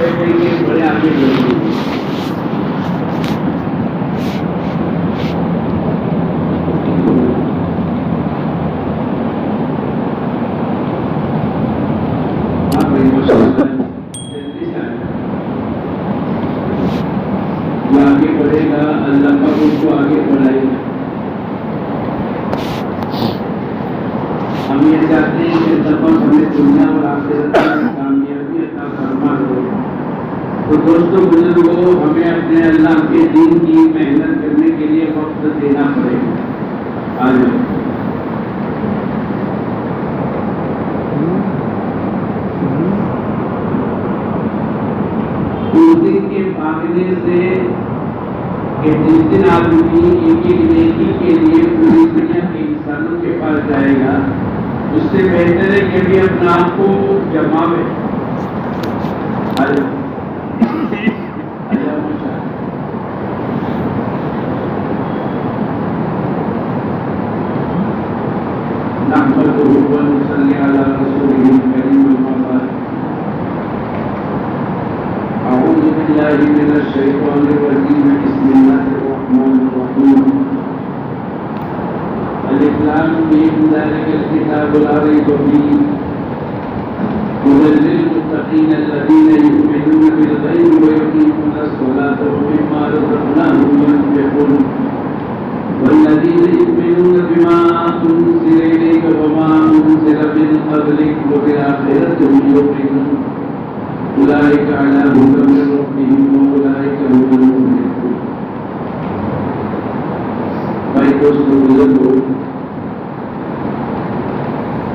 بیٹھیں گے بڑے آگے بڑھیں گے. آگے بڑھے گا اللہ پاک اس کو آگے بڑھائے گا. ہم یہ چاہتے ہیں کہ اللہ پاک ہمیں دنیا اور آخرت میں کامیابی عطا فرما دے. تو دوستوں بزرگوں ہمیں اپنے اللہ کے دین کی محنت کرنے کے لیے وقت دینا پڑے گا. آ جاؤ. اس دن کے بھاگنے سے کہ جس دن آدمی ایک ایک نیکی کے لیے پوری دنیا کے انسانوں کے پاس جائے گا اس سے بہتر ہے کہ بھی اپنا آپ کو جماوے. من الشيطان الرجيم بسم الله الرحمن الرحيم. الف لام میم ذلك الكتاب لا ريب فيه هدى للمتقين الذين يؤمنون بالغيب ويقيمون الصلاة ومما رزقناهم ينفقون والذين يؤمنون بما أنزل إليك وما أنزل من قبلك وبالآخرة هم يوقنون أولئك على هدى من ربهم وأولئك هم المفلحون. بھائی دوستو بزرگوں،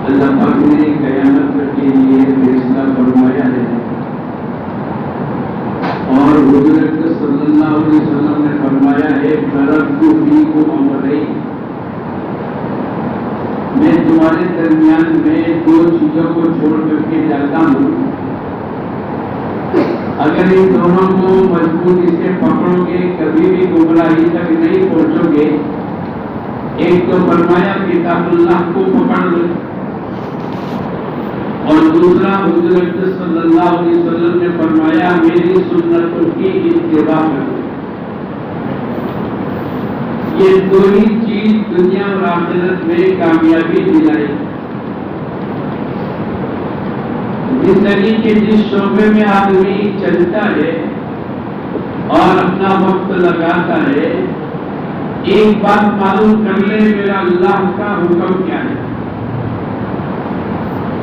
اللہ پاک نے قیامت کے لیے فیصلہ فرمایا ہے اور حضور صلی اللہ علیہ وسلم نے فرمایا ہے ترکت فیکم امرین، میں تمہارے درمیان میں دو چیزوں کو چھوڑ کر کے جاتا ہوں، اگر ان دونوں کو مضبوطی سے پکڑو گے کبھی بھی گمراہی تک نہیں پہنچو گے. ایک تو فرمایا کتاب اللہ کو پکڑ لو اور دوسرا حضور صلی اللہ علیہ وسلم نے فرمایا میری سنتوں کی اتباع کرو. یہ دو ہی چیز دنیا اور آخرت میں کامیابی دلائے. زندگی کے جس شعبے میں آدمی چلتا ہے اور اپنا وقت لگاتا ہے ایک بات معلوم کر لے میرا اللہ کا حکم کیا ہے.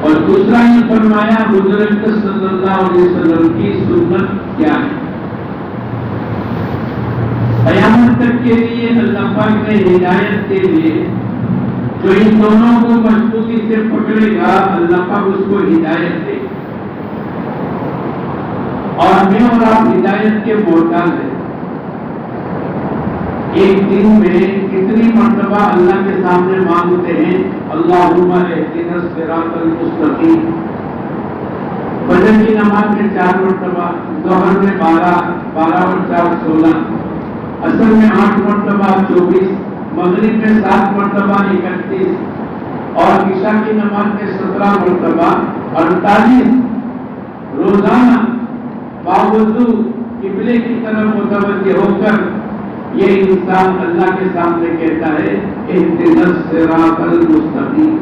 اور دوسرا یہ فرمایا حضور صلی اللہ علیہ وسلم کی سنت کیا ہے. قیامت تک کے لیے اللہ پاک نے ہدایت کے لیے جو ان دونوں کو مضبوطی سے پکڑے گا اللہ پاک اس کو ہدایت دے. اور میں اور آپ ہدایت کے محتاج ہیں. ایک دن میں کتنی مرتبہ اللہ کے سامنے مانگتے ہیں اللہم اہدنا الصراط المستقیم. فجر کی نماز میں 4 مرتبہ، ظہر میں 12 اور 4 16، عصر میں 8 مرتبہ 24، مغرب میں 7 مرتبہ 31 اور عشاء کی نماز میں 17 مرتبہ 48. روزانہ باوضو قبلے کی طرف متوجہ ہو کر یہ انسان اللہ کے سامنے کہتا ہے اہدنا الصراط المستقیم.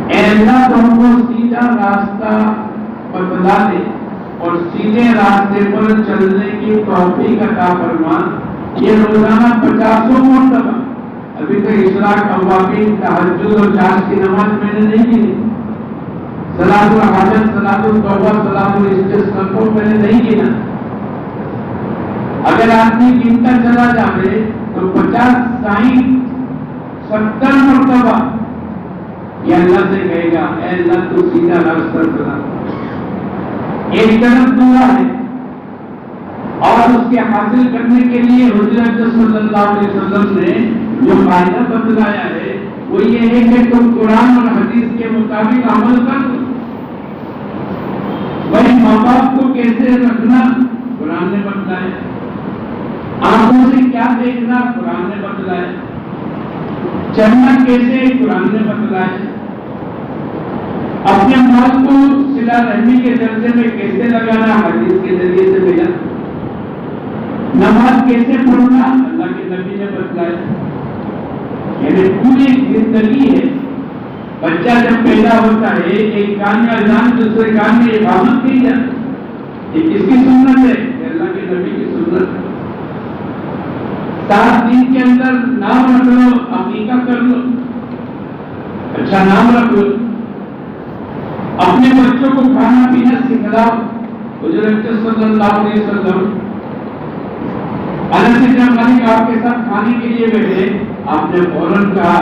اے اللہ تو ہم کو سیدھا راستہ بتلا دے اور سیدھے راستے پر چلنے کی توفیق عطا فرما. یہ روزانہ 50 مرتبہ. ابھی تو اشراق، اوابین، تہجد اور چاش کی نماز میں نے نہیں کی. صلاۃ الحاجت، صلاۃ التوبہ، صلاۃ الاستسقاء کو میں نے نہیں گنا. اگر آدمی گنتا چلا جائے تو 50 60 70 مرتبہ یہ اللہ سے کہے گا اے اللہ تو سیدھا راستہ چلا. ایک طرف دعا ہے اور اس کے حاصل کرنے کے لیے حضرت صلی اللہ علیہ وسلم نے جو قاعدہ بتلایا ہے وہ یہ ہے کہ تم قرآن اور حدیث کے مطابق عمل کر دو. بھائی ماں باپ کو کیسے رکھنا قرآن نے بتلایا. آنکھوں سے کیا دیکھنا قرآن نے بتلایا. چلنا کیسے قرآن نے بتلایا. اپنے مال کو صلہ رحمی کے درجے میں کیسے لگانا نماز کیسے پڑھنا اللہ کے نبی نے بتلایا. یعنی پوری زندگی ہے. بچہ جب پیدا ہوتا ہے ایک کان میں اذان دوسرے کان میں اقامت کی جاتی. یہ کس کی سنت ہے؟ اللہ کے نبی کی سنت ہے. 7 دن کے اندر نام رکھ لو, عقیقہ کر لو, اچھا نام رکھ لو, اپنے بچوں کو کھانا پینا سکھلاؤ. حضرت صلی اللہ علیہ وسلم انس بن مالک آپ کے ساتھ کھانے کے لیے بیٹھے, آپ نے فوراً کہا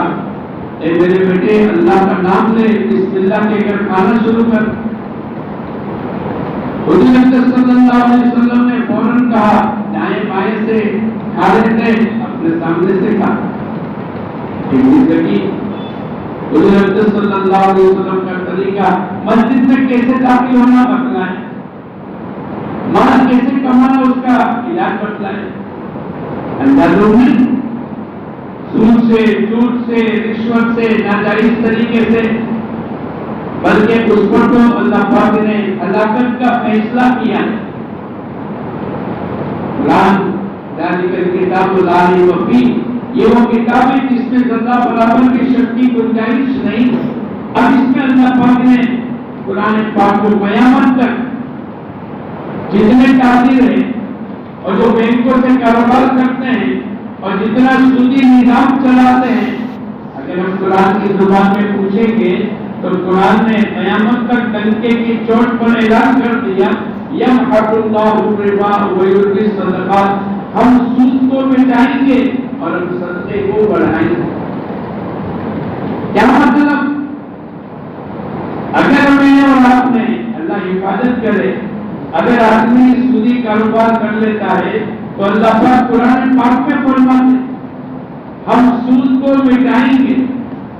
اے میرے بیٹے اللہ کا نام لے, بسم اللہ کہہ کر کھانا شروع کر. حضرت صلی اللہ علیہ وسلم نے فوراً کہا دائیں بائیں سے کھا لیتے, اپنے سامنے سے کھا. حضرت صلی اللہ علیہ وسلم کا طریقہ مسجد میں کیسے داخل ہونا بتلائے, مال کیسے کمانا اس کا علاج بتلائے. اندازوں میں سود سے, جھوٹ سے, رشوت سے, ناجائز طریقے سے, بلکہ اس پر تو اللہ پاک نے ہلاکت کا فیصلہ کیا ہے. قرآن ذالک الکتاب لا ریب فیہ, یہ وہ کتاب ہے جس میں ذرہ برابر کی شک کی گنجائش نہیں. اب اس میں اللہ پاک نے قرآن پاک کو قیامت تک جتنے تاجر ہیں اور جو بینکوں سے کاروبار کرتے ہیں اور جتنا سودی نظام چلاتے ہیں, اگر ہم قرآن کی زبان میں پوچھیں گے تو قرآن نے قیامت تک ڈنکے کی چوٹ پر اعلان کر دیا یمحق اللہ الربا ویربی الصدقات, ہم سود کو مٹائیں گے اور ہم صدقے کو بڑھائیں گے. کیا مطلب؟ اگر میں اور آپ نے, اللہ حفاظت کرے, اگر آدمی سودی کاروبار کر لیتا ہے تو اللہ پاک قرآن پاک میں فرماتے ہم سود کو مٹائیں گے.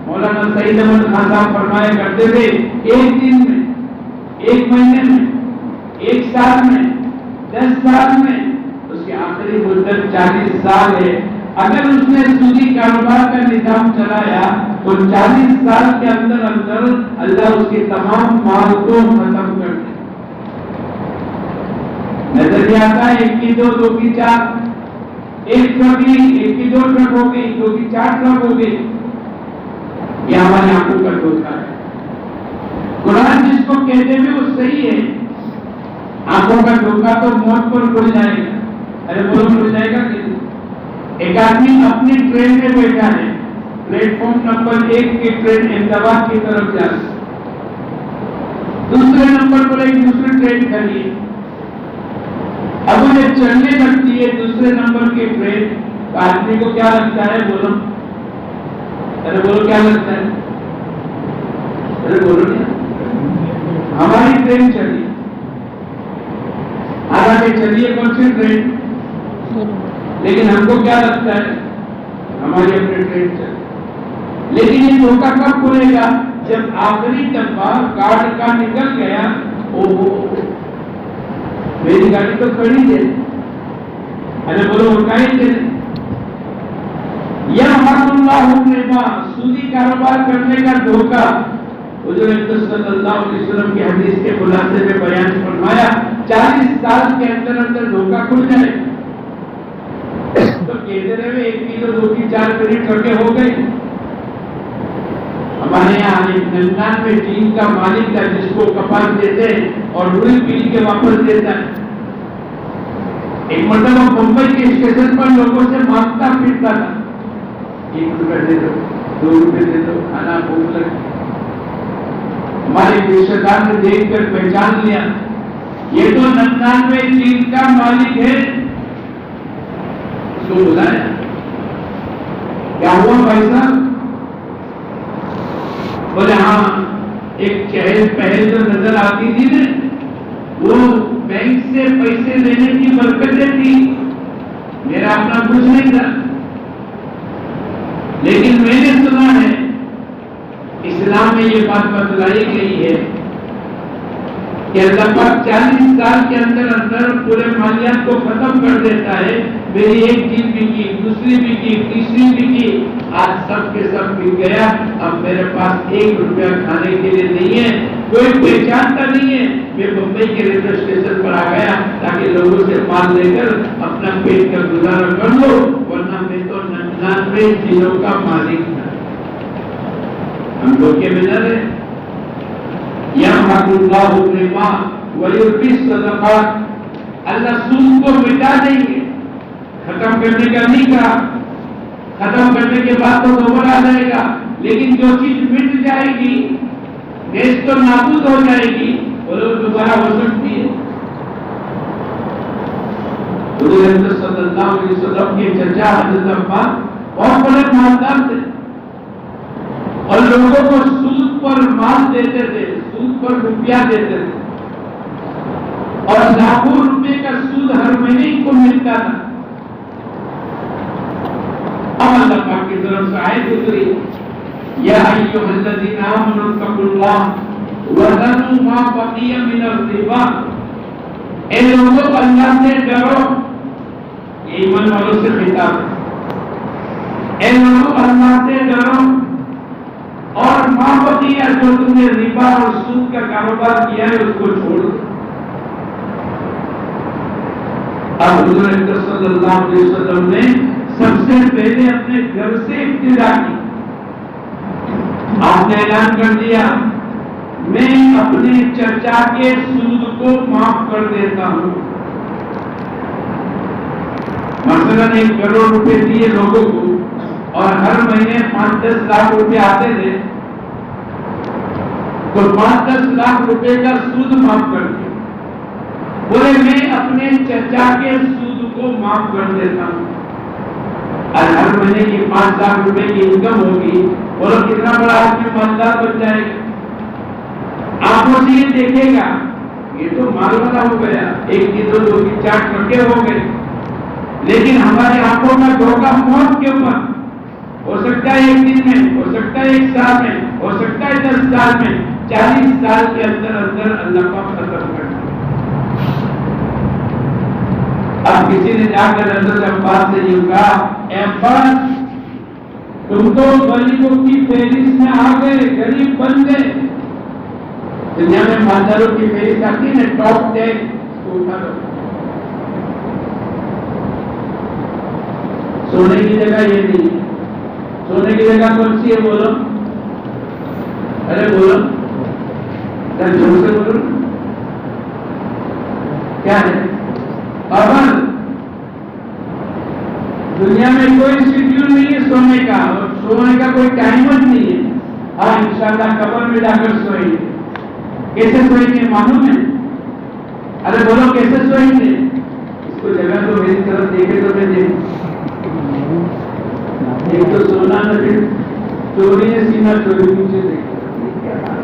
مولانا سعید احمد خان صاحب فرمایا کرتے تھے ایک دن میں, ایک مہینے میں, ایک سال میں, 10 سال میں, اس کی آخری مدت 40 سال ہے. اگر اس نے سودی کاروبار کا نظام چلایا تو 40 سال کے اندر اندر اللہ اس کی تمام مال کو ختم کر دے. نظر آتا ہے 1 کی 2, 2 کی 4, 1 ٹرک لی, 1 کی 2 ٹرک ہو گئی, 2 کی 4 ٹرک ہو گئی. یہ ہماری آنکھوں کا دھوکہ ہے. قرآن جس کو کہتے ہیں وہ صحیح ہے. آنکھوں کا دھوکہ تو موت پر کھل جائے گا. ارے بولو کھل جائے گا کہ ایک آدمی اپنی ٹرین میں بیٹھا ہے, پلیٹ فارم نمبر 1 کی ٹرین احمدآباد کی طرف جا رہی, دوسرے نمبر پر ایک دوسری ٹرین کھڑی ہے. اب انہیں چلنے لگتی ہے دوسرے نمبر کی ٹرین, تو آدمی کو کیا لگتا ہے؟ بولو, ارے بولو کیا لگتا ہے؟ ارے بولو کیا؟ ہماری ٹرین چلی, آگے چلیے کون سی ٹرین, لیکن ہم کو کیا لگتا ہے ہماری اپنی ٹرین چلی. لیکن یہ دھوکہ کب کھلے گا؟ جب آخری ڈبہ کارڈ کا نکل گیا. اوہو میری گاڑی تو کھڑی ہے, ارے بولو کہیں دے. یمحق اللہ الربا, سودی کاروبار کرنے کا دھوکہ. حضرت صلی اللہ علیہ وسلم کی حدیث کے خلاصے میں بیان فرمایا 40 سال کے اندر اندر دھوکہ کھل جائے تو کہتے رہے 1 کی 2, 2 کی 4 کریٹ ٹرکیں ہو گئی. ہمارے یہاں ایک 99 ٹیم کا مالک تھا جس کو کپاس دیتے اور روئی پیل کے واپس دیتا ہے. ایک مرتبہ ممبئی کے اسٹیشن پر لوگوں سے مانگتا پھرتا تھا, 1 روپے دے دو, 2 روپے دے دو, کھانا بھوک لگی. ہمارے رشتہ دار نے دیکھ کر پہچان لیا یہ تو 99 ٹیم کا مالک ہے. اس کو بلایا, کیا ہوا بھائی صاحب؟ بولے ہاں ایک چہل پہل جو نظر آتی تھی نا, وہ بینک سے پیسے لینے کی برکتیں تھی, میرا اپنا کچھ نہیں تھا. لیکن میں نے سنا ہے اسلام میں یہ بات بتلائی گئی ہے کہ اللہ پاک 40 سال کے اندر اندر پورے مالیات کو ختم کر دیتا ہے. میری ایک چیز بھی کی, دوسری بھی کی, تیسری بھی کی, آج سب کے سب بک گیا. اب میرے پاس 1 روپیہ کھانے کے لیے نہیں ہے, کوئی پہچانتا نہیں ہے. میں بمبئی کے ریلوے اسٹیشن پر آ گیا, تاکہ لوگوں سے مال لے کر اپنا پیٹ کا گزارا کر لو، ورنہ میں تو 99 چیزوں کا مالک تھا۔ ہم دھوکے میں نہ رہے۔ یمحق اللہ الربا ویربی الصدقات، اللہ سود کو مٹا دیں گے، ختم کرنے کا نہیں کہا، ختم کرنے کے بعد تو دوبارہ آ جائے گا، لیکن جو چیز مٹ جائے گی، نیست تو نابود ہو جائے گی، وہ دوبارہ ہو سکتی ہے۔ حضور اکرم صلی اللہ علیہ وسلم کے چچا حضرت عباس بہت بڑے مالدار تھے اور لوگوں کو سود پر مال دیتے تھے، سود پر روپیہ دیتے تھے، اور لاکھوں روپے کا سود ہر مہینے ان کو ملتا تھا۔ اب اللہ پاک کی طرف سے آیت اتری، یا ایھا الذین آمنوا اتقوا اللہ وذروا ما بقی من الربا، اے لوگوں اللہ سے ڈرو، یہ ایمان والوں سے خطاب ہے، اے لوگوں اللہ سے ڈرو اور ما بقی، جو تم نے ربا اور سود کا کاروبار کیا ہے اس کو چھوڑ دو۔ اب حضور اکرم صلی اللہ علیہ وسلم نے سب سے پہلے اپنے گھر سے ابتدا کی، آپ نے اعلان کر دیا میں اپنے چچا کے سود کو معاف کر دیتا ہوں۔ مثلاً 1 کروڑ روپے دیے لوگوں کو اور ہر مہینے 5-10 لاکھ روپے آتے تھے، تو 5-10 لاکھ روپے کا سود معاف کر دیا، بولے میں اپنے چچا کے سود کو معاف کر دیتا ہوں۔ اور ہر مہینے کی 5 لاکھ روپے کی انکم ہوگی، بولو کتنا بڑا آدمی مالدار بن جائے گا۔ آنکھوں سے یہ دیکھے گا یہ تو مال والا ہو گیا، 1 کی 2 2 کی 4 ٹرکے ہو گئے، لیکن ہمارے آنکھوں کا دھوکہ موت کے اوپر، ہو سکتا ہے 1 دن میں، ہو سکتا ہے 1 سال میں، ہو سکتا ہے 10 سال میں، 40 سال کے اندر اندر اللہ کا ختم کر دیا۔ اب کسی نے جا کر حضرت عباس سے یہ کہا، اے عباس تم تو غریبوں کی فہرست میں آ گئے، غریب بن گئے۔ دنیا میں مالداروں کی فہرست آتی ہے نا، ٹاپ 10 کو اٹھا لو۔ سونے کی جگہ یہ نہیں ہے، سونے کی جگہ کون سی ہے بولو؟ ارے بولو، جھوٹ سے بولو، کیا ہے؟ اور دنیا میں کوئی شیڈیول نہیں ہے سونے کا، اور سونے کا کوئی ٹائمر نہیں ہے۔ ہاں انشاءاللہ قبر میں جا کر سوئیں گے۔ کیسے سوئیں گے معلوم ہے؟ ارے بولو کیسے سوئیں گے؟ اس کو جگہ تو میری طرف دیکھے تو میں دیکھ، ایک تو سونا نہ پھر چوری نے سینہ چوری پیچھے دیکھا۔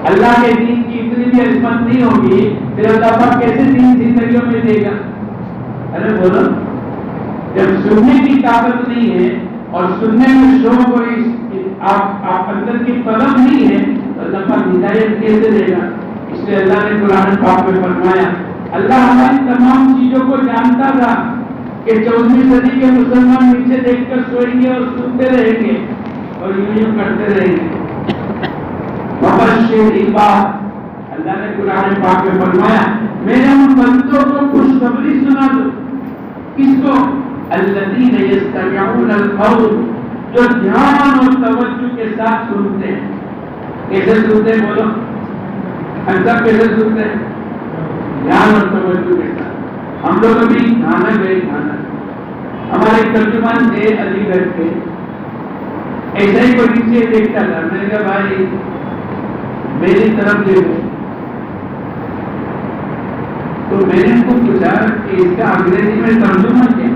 اللہ کے دین کی اتنی بھی عظمت نہیں ہوگی، پھر اللہ پاک کیسے دین زندگیوں میں دے گا؟ ارے بولو، جب سننے کی طاقت نہیں ہے اور سننے میں شوق اور آپ اندر کی طلب نہیں ہے تو اللہ پاک ہدایت کیسے دے گا؟ اس لیے اللہ نے قرآن پاک میں فرمایا، اللہ ہماری تمام چیزوں کو جانتا تھا کہ 14ویں صدی کے مسلمان نیچے دیکھ کر سوئیں گے اور سنتے رہیں گے اور یوں کرتے رہیں گے۔ وبشر عباد، اللہ نے قرآن پاک میں فرمایا میرے ان بندوں کو خوشخبری سنا دو۔ کس کو؟ الذین یستمعون القول، جو دھیان اور توجہ کے ساتھ سنتے ہیں۔ کیسے سنتے ہیں بولو؟ ہم سب کیسے سنتے ہیں؟ دھیان اور توجہ کے ساتھ۔ ہم لوگ ابھی گانا گئے، گانا ہمارے ترجمان تھے علی گڑھ کے، ایسا ہی کوئی نیچے دیکھتا تھا، میں نے کہا بھائی میری طرف دیکھو، تو میں نے ان کو پوچھا کہ اس کا انگریزی میں ترجمہ کیا؟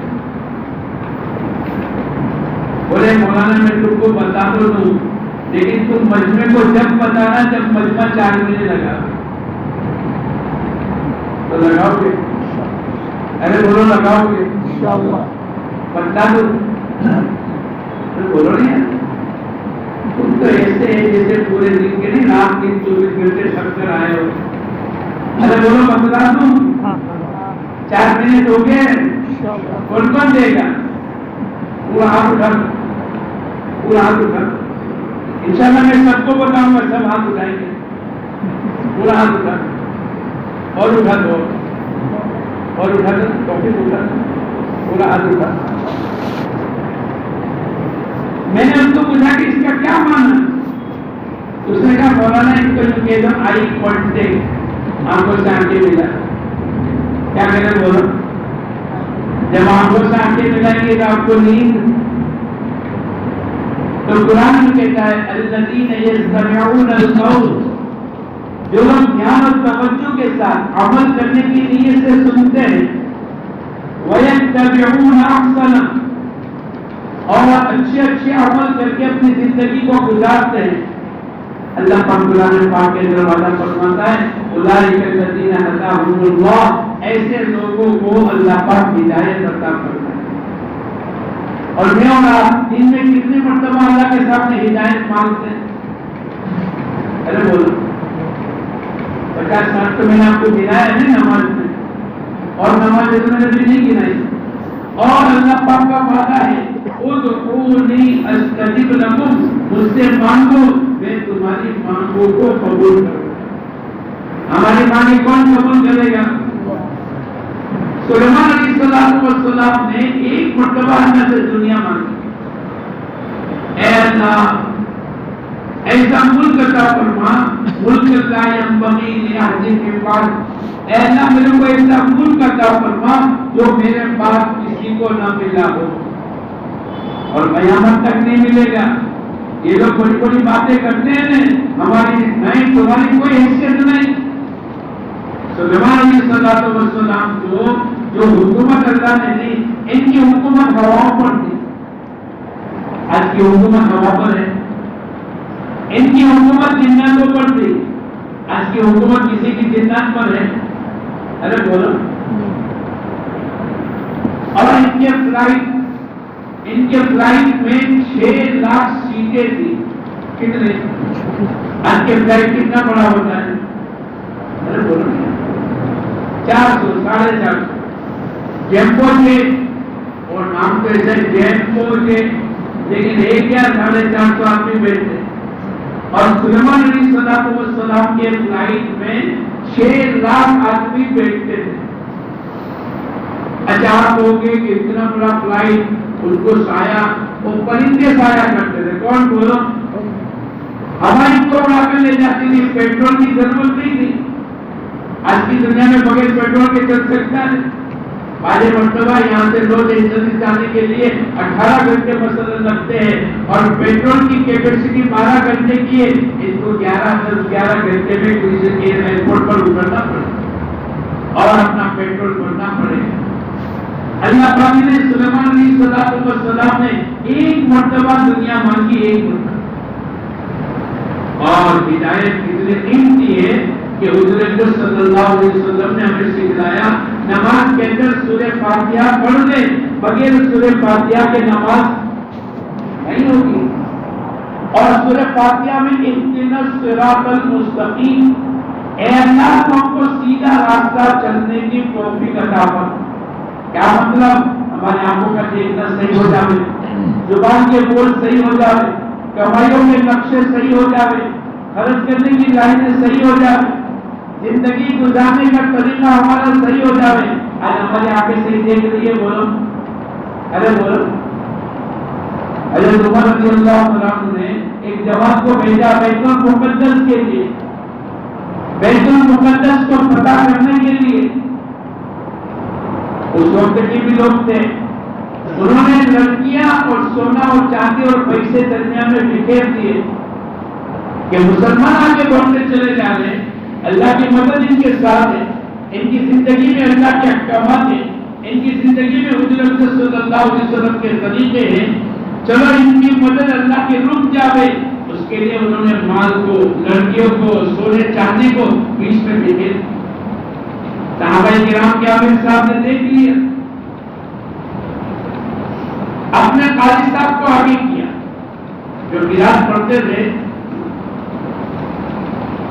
بولے مولانا میں تم کو بتا تو دوں، لیکن تم مجمع کو جب بتانا جب مجمع 4 بجے لگا تو لگاؤ گے؟ ارے بولو لگاؤ گے؟ بتا دو، بولو نہیں، تم تو ایسے ہیں جیسے پورے دن کے نہیں، رات دن 24 گھنٹے تھک کر آئے ہو۔ ارے بولو بتا دوں، 4 منٹ ہو گئے، کون دے گا؟ پورا ہاتھ اٹھا، پورا ہاتھ اٹھا، انشاءاللہ میں سب کو بتاؤں گا، سب ہاتھ اٹھائیں گے، پورا ہاتھ اٹھا اور اٹھا دو، اور اٹھا کر ٹاپک اٹھا پورا ہاتھ اٹھا. میں نے ان کو پوچھا کہ اس کا کیا معنی ہے؟ اس نے کہا مولانا ان کو جو کہہ دو آئی کانٹیکٹ، آنکھوں سے آنکھیں ملا. کیا کہنا بولو؟ جب آنکھوں سے آنکھیں ملائیں گے تو آپ کو نیند. تو قرآن کہتا ہے الذین یستمعون القول، جو لوگ دھیان اور توجہ کے ساتھ عمل کرنے کی نیت سے سنتے ہیں، وَيَتَّبِعُونَ أَحْسَنَهُ، اور اچھے اچھے عمل کر کے اپنی زندگی کو گزارتے ہیں. اللہ پاک قرآن پاک کے اندر وعدہ فرماتا ہے اولئک الذین ھداھم اللہ، ایسے لوگوں کو اللہ پاک ہدایت عطا کرتا ہے. اور میں اور آپ دن میں کتنی مرتبہ اللہ کے سامنے ہدایت مانگتے ہیں؟ ارے بولو 50 سال تو میں نے آپ کو گنایا ہے نماز میں، اور نماز میں نے بھی نہیں گنائی. اور اللہ پاک کا وعدہ ہے ادعونی استجب لکم، مجھ سے مانگو میں تمہاری مانگوں کو قبول کروں. ہماری مانگیں کون قبول کرے گا؟ سلیمان علیہ السلام نے ایک مرتبہ اللہ سے دنیا مانگی. اے اللہ ایسا ملک عطا فرما، ملک لا ينبغي لأحد من بعد، اے اللہ میرے کو ایسا ملک عطا فرما جو میرے بعد کسی کو نہ ملا ہو اور قیامت تک نہیں ملے گا. یہ لوگ بڑی بڑی باتیں کرتے ہیں، ہماری نہیں تمہاری کوئی حیثیت نہیں. سلیمان علیہ السلام کو جو حکومت اللہ نے دی، ان کی حکومت ہواؤں پر تھی. آج کی حکومت ہوا پر ہے، ان کی حکومت جناتوں پر تھی. آج کی حکومت کسی کی جنات پر ہے. ارے بولو. اور ان کے فلائٹ میں 6 لاکھ سیٹیں تھی. کتنے؟ آج کے فلائٹ کتنا بڑا ہوتا ہے؟ ارے بولو 400 450 جیمپو جیٹ، اور نام تو ایسے جیمپو جیٹ، لیکن ایک یا 450 آدمی بیٹھتے. اور سلیمان علیہ السلام کے فلائٹ میں 6 لاکھ آدمی بیٹھتے تھے. اچانک ہو گئے کہ اتنا بڑا فلائٹ، ان کو سایہ، وہ پرندے سایہ کرتے تھے. کون بولو؟ ہماری کو اڑا کر لے جاتی تھی، پیٹرول کی ضرورت نہیں تھی. آج کی دنیا میں بغیر پیٹرول کے چل سکتا ہے. پہلے مرتبہ یہاں سے لوگ جلدی جانے کے لیے 18 گھنٹے مثلاً لگتے ہیں، اور پیٹرول کی کیپیسٹی 12 گھنٹے کی ہے. ان کو 11 گھنٹے میں کسی ایئرپورٹ پر اترنا پڑے اور اپنا پیٹرول بھرنا پڑے. اللہ پاک نے سلیمان علیہ السلام نے ایک مرتبہ دنیا مانگی، ایک مرتبہ. اور ہدایت کتنے قیمتی ہے کہ حضور صلی اللہ علیہ وسلم نے ہمیں سکھلایا نماز کے اندر سورہ فاتحہ پڑھ لے، بغیر سورہ فاتحہ کے نماز نہیں ہوگی. اور سورہ فاتحہ میں اهدنا الصراط المستقیم، اے اللہ تو ہم کو سیدھا راستہ چلنے کی توفیق عطا فرما. کیا مطلب؟ ہماری آنکھوں کا دیکھنا صحیح ہو جائے، زبان کے بول صحیح ہو جائے، کمائیوں کے نقشے صحیح ہو جائے، خرچ کرنے کی لائنیں صحیح ہو جائے، زندگی گزارنے کا طریقہ ہمارا صحیح ہو جائے. آج ہماری آنکھیں صحیح دیکھ رہی ہے، بولو. ارے بولو. حضرت عمر رضی اللہ عنہ نے ایک جماعت کو بھیجا بیت المقدس کے لیے، بیت المقدس کو فتح کرنے کے لیے. اس وقت کے بھی لوگ تھے، انہوں نے لڑکیاں اور سونا اور چاندی اور پیسے درمیان میں بکھیر دیے کہ مسلمان آگے بڑھتے چلے جا رہے ہیں، اللہ کی مدد ان کے ساتھ ہے، ان کی زندگی میں اللہ کے احکامات ہیں، ان کی زندگی میں حضور صلی اللہ علیہ وسلم کے طریقے ہیں، چلو ان کی مدد اللہ کی رک جاوے. اس کے لیے انہوں نے مال کو، لڑکیوں کو، سونے چاندی کو بیچ میں بکھیر. صحابہ کرام کے عامر صاحب نے دیکھ لیا، اپنے قاضی صاحب کو آگے کیا جو قرات پڑھتے تھے،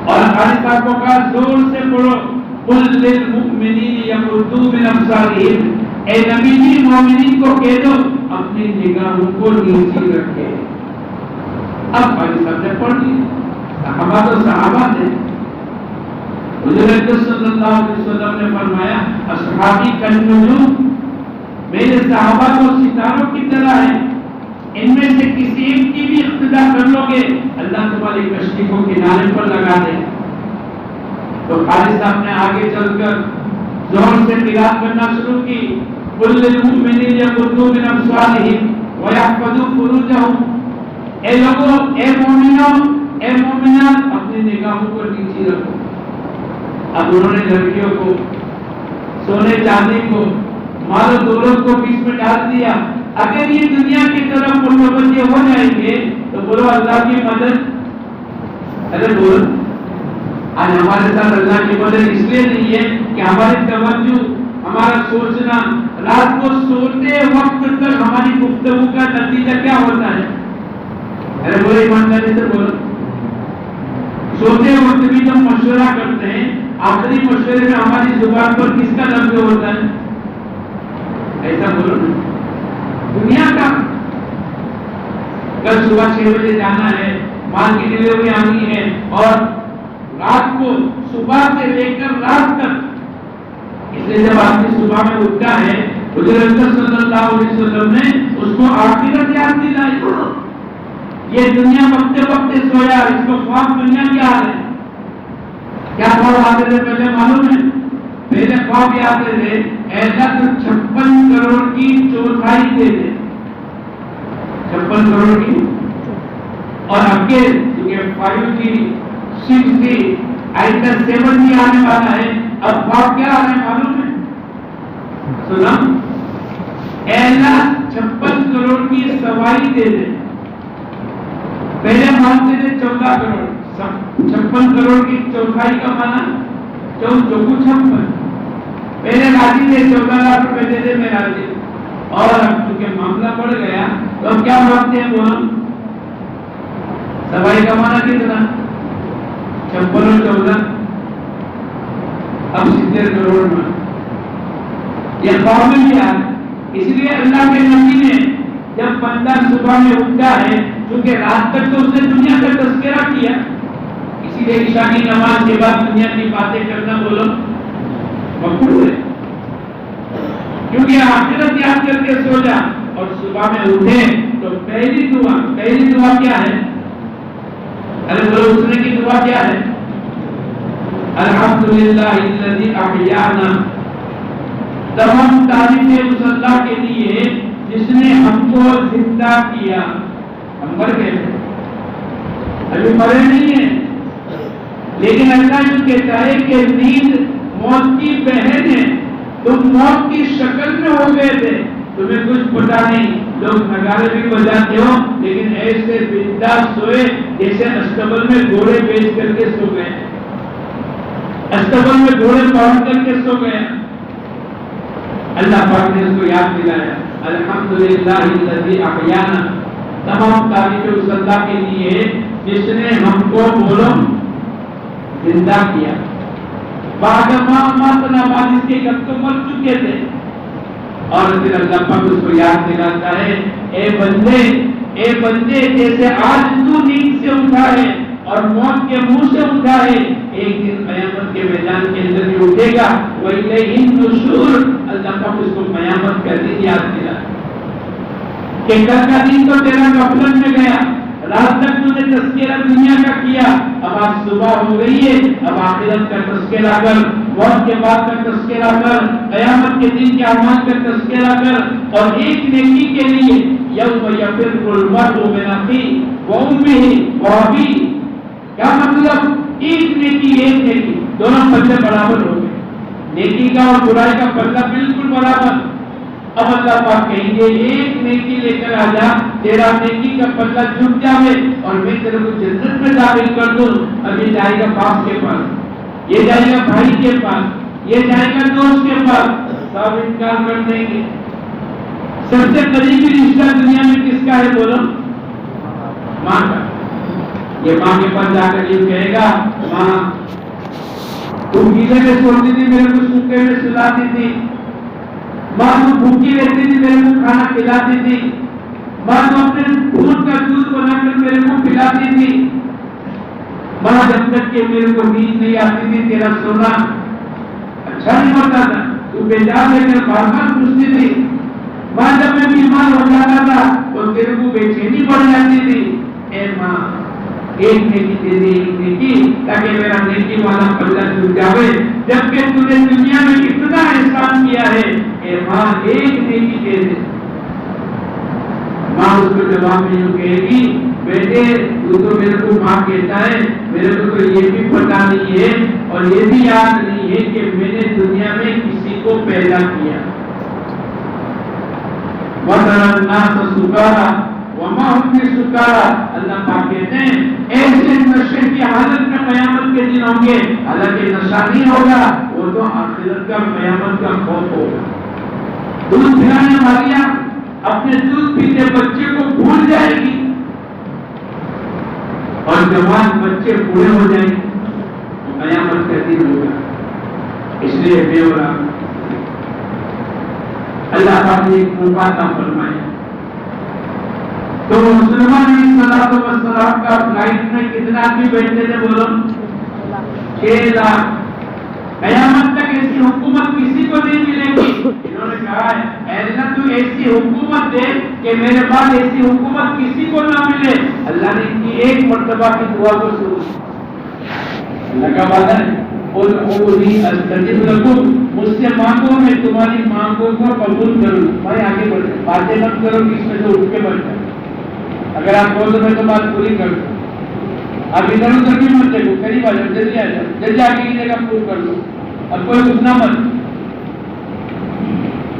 اور قاضی صاحب کو کہا زور سے پڑھو قل للمؤمنین یغضوا من ابصارہم، اے نبی جی مومنین کو کہہ دو اپنی نگاہوں کو نیچی رکھے. اب قاضی صاحب نے پڑھ لیا، صحابہ تو صحابہ تھے. حضور اکرم صلی اللہ علیہ وسلم نے فرمایا اصحابی کالنجوم، میرے صحابہ کو ستاروں کی طرح ہیں، ان میں سے کسی ایک کی بھی اقتدا کر لو گے اللہ تمہاری کشتی کو کنارے پر لگا دے۔ تو قاری صاحب نے آگے چل کر زور سے قرات کرنا شروع کی، قل للمؤمنین یغضوا من ابصارہم ویحفظوا فروجہم، اے لوگوں، اے مومنوں، اے مومنات، اپنی نگاہوں کو نیچے رکھو۔ اب انہوں نے لڑکیوں کو، سونے چاندی کو، مال و دولت کو بیچ میں ڈال دیا۔ اگر یہ دنیا کی طرف متوجہ ہو جائیں گے تو بولو اللہ کی مدد، ارے بولو آج ہمارے ساتھ اللہ کی مدد اس لیے نہیں ہے کہ ہماری توجہ، ہمارا سوچنا، رات کو سوتے وقت تک ہماری گفتگو کا نتیجہ کیا ہوتا ہے؟ ارے بولو ایمانداری سے بولو، سوتے وقت بھی جب مشورہ کرتے ہیں، آخری مشورے میں ہماری زبان پر کس کا لفظ ہوتا ہے؟ ایسا بولو دنیا کا۔ کل صبح 6 بجے جانا ہے، مال کی ڈلیوری آنی ہے، اور رات کو صبح سے لے کر رات تک، اس لیے جب آدمی صبح میں اٹھتا ہے حضور اکرم صلی اللہ علیہ وسلم نے اس کو آخرت یاد دلائی۔ یہ دنیا وقت وقت سویا، اس کو خواب دنیا کی حال ہے۔ کیا خواب آتے تھے پہلے معلوم ہے؟ پہلے خواب یہ آتے تھے اے اللہ تو 56 کروڑ کی چوتھائی دے دے، 56 کروڑ کی، اور آگے کیونکہ 5G 6G آئندہ 7G آنے والا ہے، اب خواب کیا آ رہا ہے معلوم ہے؟ سنا، اے اللہ 56 کروڑ کی سواری دے دے۔ پہلے مانگتے تھے 14 کروڑ، 56 کروڑ کی چوتھائی کا مانا 56۔ پہلے راضی تھے 14 لاکھ روپے دے دے میں راضی، اور اب چونکہ معاملہ بڑھ گیا تو اب کیا مانگتے ہیں بولو؟ سواری کا مانا کتنا؟ 56 اور 14، اب 70 کروڑ میں۔ یہ خواب میں کیا ہے؟ اس لیے اللہ کے نبی نے جب بندہ صبح میں اٹھتا ہے، چونکہ رات تک تو اس نے دنیا کا تذکرہ کیا، اسی لیے عشاء کی نماز کے بعد دنیا کی باتیں کرنا بولو مقبول ہے، کیونکہ آخرت یاد کر کے سو جا اور صبح میں اٹھے تو پہلی دعا کیا ہے؟ ارے بولو اٹھنے کی دعا کیا ہے؟ الحمدللہ الذی احیانا، تمام تعریفیں اس اللہ کے لیے جس نے ہم کو زندہ کیا۔ ہم مر گئے تھے، ابھی مرے نہیں ہیں، لیکن اللہ جو کہتا ہے کہ نیند موت کی بہن ہے، تم موت کی شکل میں ہو گئے تھے، تمہیں کچھ پتا نہیں، لوگ نگارے بھی بجاتے ہو لیکن ایسے بنداس سوئے جیسے استبل میں گھوڑے بیچ کر کے سو گئے، استبل میں گھوڑے پاڑ کر کے سو گئے۔ اللہ پاک نے اس کو یاد دلایا، الحمدللہ الذی احیانا، تمام تعریفیں اس اللہ کے لیے جس نے ہم کو بولو زندہ کیا۔ بعد ما اماتنا، بعد اس کے جب تو مر چکے تھے، اور پھر اللہ پاک اس کو یاد دلاتا ہے، اے بندے جیسے آج تو نیند سے اٹھا ہے اور موت کے منہ سے اٹھا ہے، ایک دن قیامت کے میدان کے اندر بھی اٹھے گا، وَإِلَيْهِ النُّشُورُ۔ اللہ پاک اس کو قیامت کا دن یاد دلا کہ کل کا دن تو تیرا غفلت میں گیا، رات تک تو نے تذکرہ دنیا کا کیا، اب آج صبح ہو گئی ہے، اب آخرت کا تذکرہ کر، موت کے بعد کا تذکرہ کر، قیامت کے دن کے اعمال کا تذکرہ کر، اور ایک نیکی کے لیے یوم یفر المرء من اخیہ وامہ وابیہ، کیا مطلب؟ ایک نیکی دونوں پلے برابر ہو گئے، نیکی کا اور برائی کا پلہ بالکل برابر۔ اب اللہ پاک کہیں گے ایک نیکی لے کر آ جا، تیرا نیکی کا پلہ جھک جاوے اور میں تیرے کو جنت میں داخل کر دوں۔ اب یہ جائے گا باپ کے پاس، یہ جائے گا بھائی کے پاس، یہ جائے گا دوست کے پاس، سب انکار کر دیں گے۔ سب سے قریبی رشتہ دنیا میں کس کا ہے بولو؟ ماں کا۔ یہ ماں کے پاس جا کر یہ کہے گا، ماں تم گیلے میں سوتی تھی، میرے کو سوکھے میں سلاتی تھی، ماں تو بھوکی رہتی تھی، میرے کو کھانا کھلاتی تھی، ماں تو اپنے خون کا دودھ بنا کر میرے کو پلاتی تھی، وہاں جب تک کہ میرے کو نیند نہیں آتی تھی تیرا سونا اچھا نہیں ہوتا تھا، تو بیدار رہ کر بار بار پوچھتی تھی۔ وہاں جب میں بیمار ہو جاتا تھا تو تیرے کو بے چینی بڑھ جاتی تھی، اے ماں ایک نیکی دے دے، ایک نیکی، تاکہ میرا نیکی والا پلہ ٹوٹ جاوے، جبکہ تو نے دنیا میں اتنا احسان کیا ہے، اے ماں ایک نیکی دے دے۔ ماں اس کو جواب میں یوں کہے گی، بیٹے تو میرے کو ماں کہتا ہے، میرے کو تو یہ بھی پتا نہیں ہے اور یہ بھی یاد نہیں ہے کہ میں نے دنیا میں کسی کو پیدا کیا۔ وَتَرَى النَّاسَ سُكَارَى وَمَا هُمْ بِسُكَارَى، اللہ پاک کہتے ہیں ایسے نشے کی حالت میں قیامت کے دن ہوں گے، حالانکہ نشہ نہیں ہوگا، وہ تو آخرت کا قیامت کا خوف ہوگا۔ دودھ پلانے والیاں اپنے دودھ پیتے بچے کو بھول جائے گی اور جوان بچے بوڑھے ہو جائیں گے، قیامت کا دن ہوگا۔ اس لیے بے اولاد اللہ پاک نے ایک موقع عطا فرمایا، تو مسلمان علیہ الصلوۃ والسلام کا فلائٹ میں کتنا آدمی بیٹھتے تھے بولو؟ 6 لاکھ۔ قیامت تک ایسی حکومت کسی کو نہیں ملے گی۔ انہوں نے کہا ہے اے اللہ تو ایسی حکومت دے کہ میرے بعد ایسی حکومت کسی کو نہ ملے۔ اللہ نے ان کی ایک مرتبہ کی دعا کو سنا، اللہ کا وعدہ ہے ادعونی استجب لکم، مجھ سے مانگو میں تمہاری مانگوں کو قبول کروں۔ بھائی آگے بڑھتے باتیں مت کرو کہ اس میں سے اٹھ کے بڑھ جائے، اگر آپ بول تو میں تو بات پوری کر دوں، آپ ادھر ادھر بھی مت دیکھو، قریب آ جاؤ، جلدی آ جاؤ، جلدی آگے کی جگہ پور کر دو، اب کوئی رکنا مت۔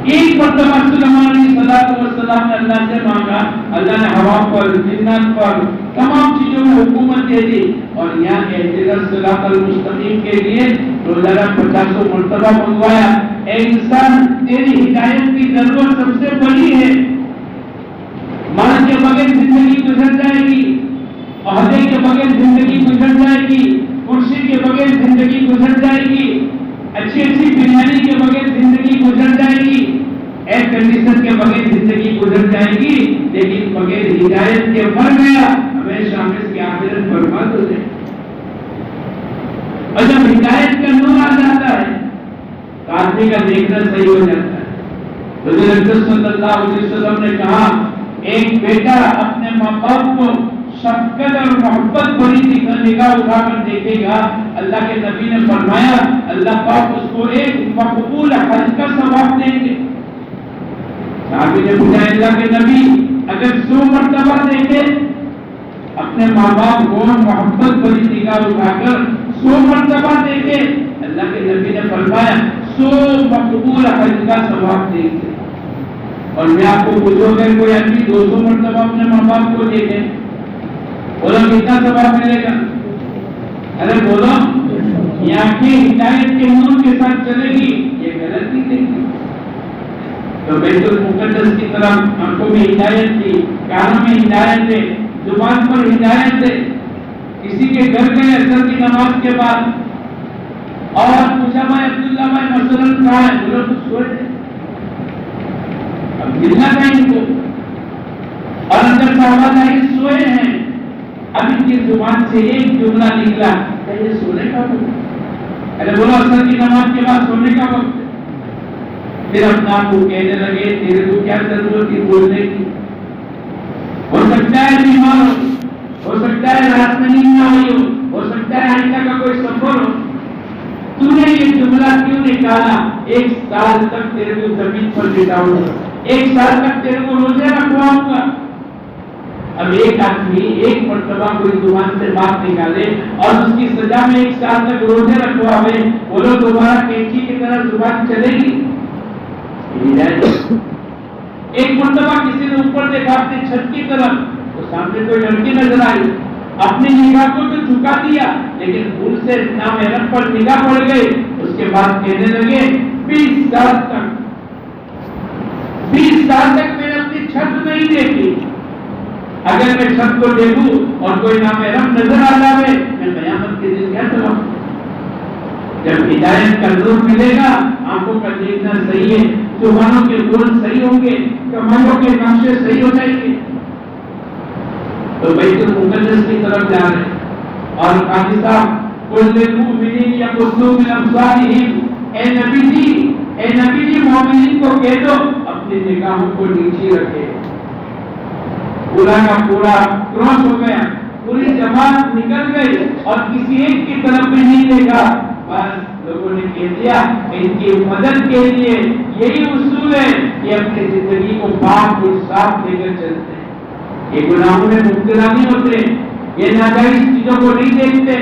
ایک مرتبہ سلیمان علیہ السلام نے اللہ سے مانگا، اللہ نے ہوا پر، جنات پر، تمام چیزوں میں حکومت دے دی، اور یہاں اہدنا الصراط المستقیم کے لیے روزانہ 50 مرتبہ منگوایا۔ اے انسان تیری ہدایت کی ضرورت سب سے بڑی ہے، مال کے بغیر زندگی گزر جائے گی، عہدے کے بغیر زندگی گزر جائے گی، کرسی کے بغیر زندگی گزر جائے گی، اچھی اچھی بریانی کے بغیر زندگی گزر جائے گی، ایئر کنڈیشن کے بغیر زندگی گزر جائے گی، لیکن بغیر ہدایت کے مر گیا ہمیشہ اس کی آخرت برباد ہو جائے۔ اور جب ہدایت کا نور آ جاتا ہے تو آدمی کا دیکھنا صحیح ہو جاتا ہے۔ حضور اکرم صلی اللہ علیہ وسلم نے کہا ایک بیٹا اپنے ماں باپ کو شفقت اور محبت بڑی نگاہ اٹھا کر دیکھے گا، اللہ کے نبی نے فرمایا اللہ پاک اس کو ایک مقبول حج کا ثواب دیں گے۔ صحابی نے پوچھا اللہ کے نبی اگر 100 مرتبہ دیکھے اپنے ماں باپ کو محبت بڑی نگاہ اٹھا کر 100 مرتبہ دیکھے، اللہ کے نبی نے فرمایا 100 مقبول حج کا ثواب دیں گے۔ اور میں آپ کو پوچھوں اگر کوئی آدمی 200 مرتبہ اپنے ماں باپ کو دیکھے بولو کتنا ثواب ملے گا؟ ارے بولو، یہ آنکھیں ہدایت کے نور کے ساتھ چلے گی، یہ غلط نہیں دیکھتی۔ تو بیت المقدس کی طرف آنکھوں میں ہدایت دی، کانوں میں ہدایت دے، زبان پر ہدایت دے۔ کسی کے گھر گئے عصر کی نماز کے بعد اور پوچھا بھائی عبداللہ بھائی مثلاً کہاں ہے؟ بولو تو سوئے تھے، اب ملنا تھا ان کو، اور اندر صحابہ آئے سوئے ہیں، اب ان کی زبان سے ایک جملہ نکلا کہ یہ سونے کا وقت ہے۔ ارے بولو عصر کی نماز کے بعد سونے کا وقت ہے۔ پھر اپنا کو کہنے لگے تیرے کو کیا ضرورت تھی بولنے کی؟ ہو سکتا ہے بیمار ہو سکتا ہے رات میں نیند نہ ہوئی ہو سکتا ہے آئندہ کا کوئی سفر ہو، تو نے یہ جملہ کیوں نکالا؟ 1 سال تک تیرے کو زمین پر بٹھاؤں گا، 1 سال تک تیرے کو روزے رکھواؤں گا۔ اب ایک آدمی ایک مرتبہ کوئی زبان سے بات نکالے اور اس کی سزا میں 1 سال تک روزے رکھواوے، بولو دوبارہ کینچی کی طرح زبان چلے گی؟ ایک مرتبہ کسی نے اوپر دیکھا اپنی چھت کی طرف، تو سامنے کوئی لڑکی نظر آئی، اپنی نگاہ کو تو جھکا دیا لیکن بھول سے نامحرم پر نگاہ پڑ گئی۔ اس کے بعد کہنے لگے 20 سال تک میں نے اپنی چھت نہیں دیکھی، اگر میں چھت کو دیکھوں اور کوئی نامحرم نظر آ جائے میں قیامت کے دن کیا کروں؟ جب ہدایت کا نور ملے گا آنکھوں کا دیکھنا صحیح ہے، زبانوں کے بول صحیح ہوں گے، کمروں کے نقشے صحیح ہو جائیں گے۔ تو بیت المقدس کی طرف جا رہے ہیں، اور قاضی صاحب قل للمؤمنین یغضوا من ابصارہم، اے نبی جی مومنین کو کہہ دو اپنی نگاہوں کو نیچے رکھے۔ پورا کا پورا کراس ہو گیا، پوری جماعت نکل گئی اور کسی ایک کی طرف بھی نہیں دیکھا، بس لوگوں نے کہہ دیا ان کی مدد کے لیے یہی اصول ہے کہ اپنی زندگی کو پاک اور صاف لے کر چلتے ہیں، یہ گناہوں میں مبتلا نہیں ہوتے، یہ ناجائز چیزوں کو نہیں دیکھتے،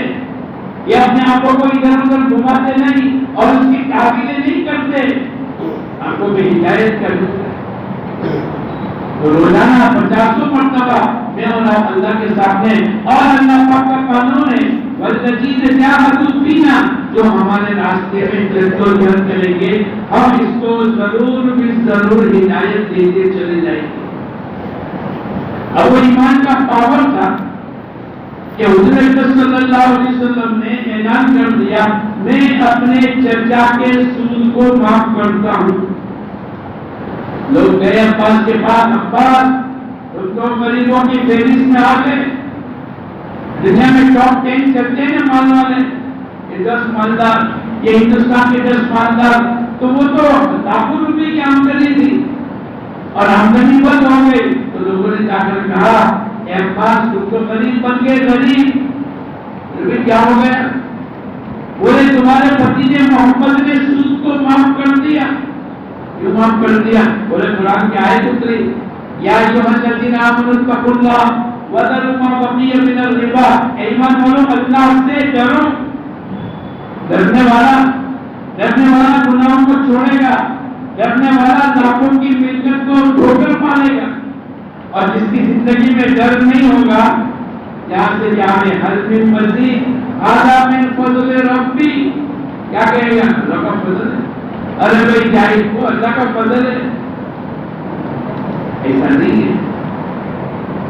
یہ اپنے آنکھوں کو ادھر ادھر گھماتے نہیں اور اس کی تعبیریں نہیں کرتے، آنکھوں میں ہدایت کا نور ہے۔ تو روزانہ 50 مرتبہ میں اور آپ اللہ کے سامنے، اور اللہ پاک کا قانون ہے والذین جاہدوا فینا، جو ہمارے راستے میں جدوجہد کریں گے ہم اس کو ضرور بھی ضرور ہدایت دیتے چلے جائیں گے۔ اب وہ ایمان کا پاور تھا کہ حضور صلی اللہ علیہ وسلم نے اعلان کر دیا میں اپنے چچا کے سود کو معاف کرتا ہوں۔ لوگ گئے عباس کے پاس، عباس ان کو غریبوں کی فہرست میں آ گئے، دنیا میں ٹاپ 10 چلتے ہیں مال والے، یہ 10 مالدار، یہ ہندوستان کے 10 مالدار، تو وہ تو لاکھوں روپے کی آمدنی تھی اور آمدنی بند ہو گئی، تو لوگوں نے جا کر کہا اے عباس تم تو غریب بن گئے، غریب پھر کیا ہو گیا؟ بولے تمہارے بھتیجے محمد نے سود کو معاف کر دیا۔ کیوں معاف کر دیا؟ بولے قرآن کی آیت اتری یا ایھا الذین آمنوا اتقوا اللہ وذروا ما بقی من الربا، ایمان والو اللہ سے ڈرو، ڈرنے والا گناہوں کو چھوڑے گا، ڈرنے والا لاکھوں کی ملکت کو ٹھوکر مارے گا، اور جس کی زندگی میں ڈر نہیں ہوگا جہاں سے جہاں میں حل من مزید ھذا من فضل ربی، کیا کہے گا؟ اللہ کا فضل ہے، ارے بھائی جائز کو اللہ کا فضل ہے، ایسا نہیں ہے۔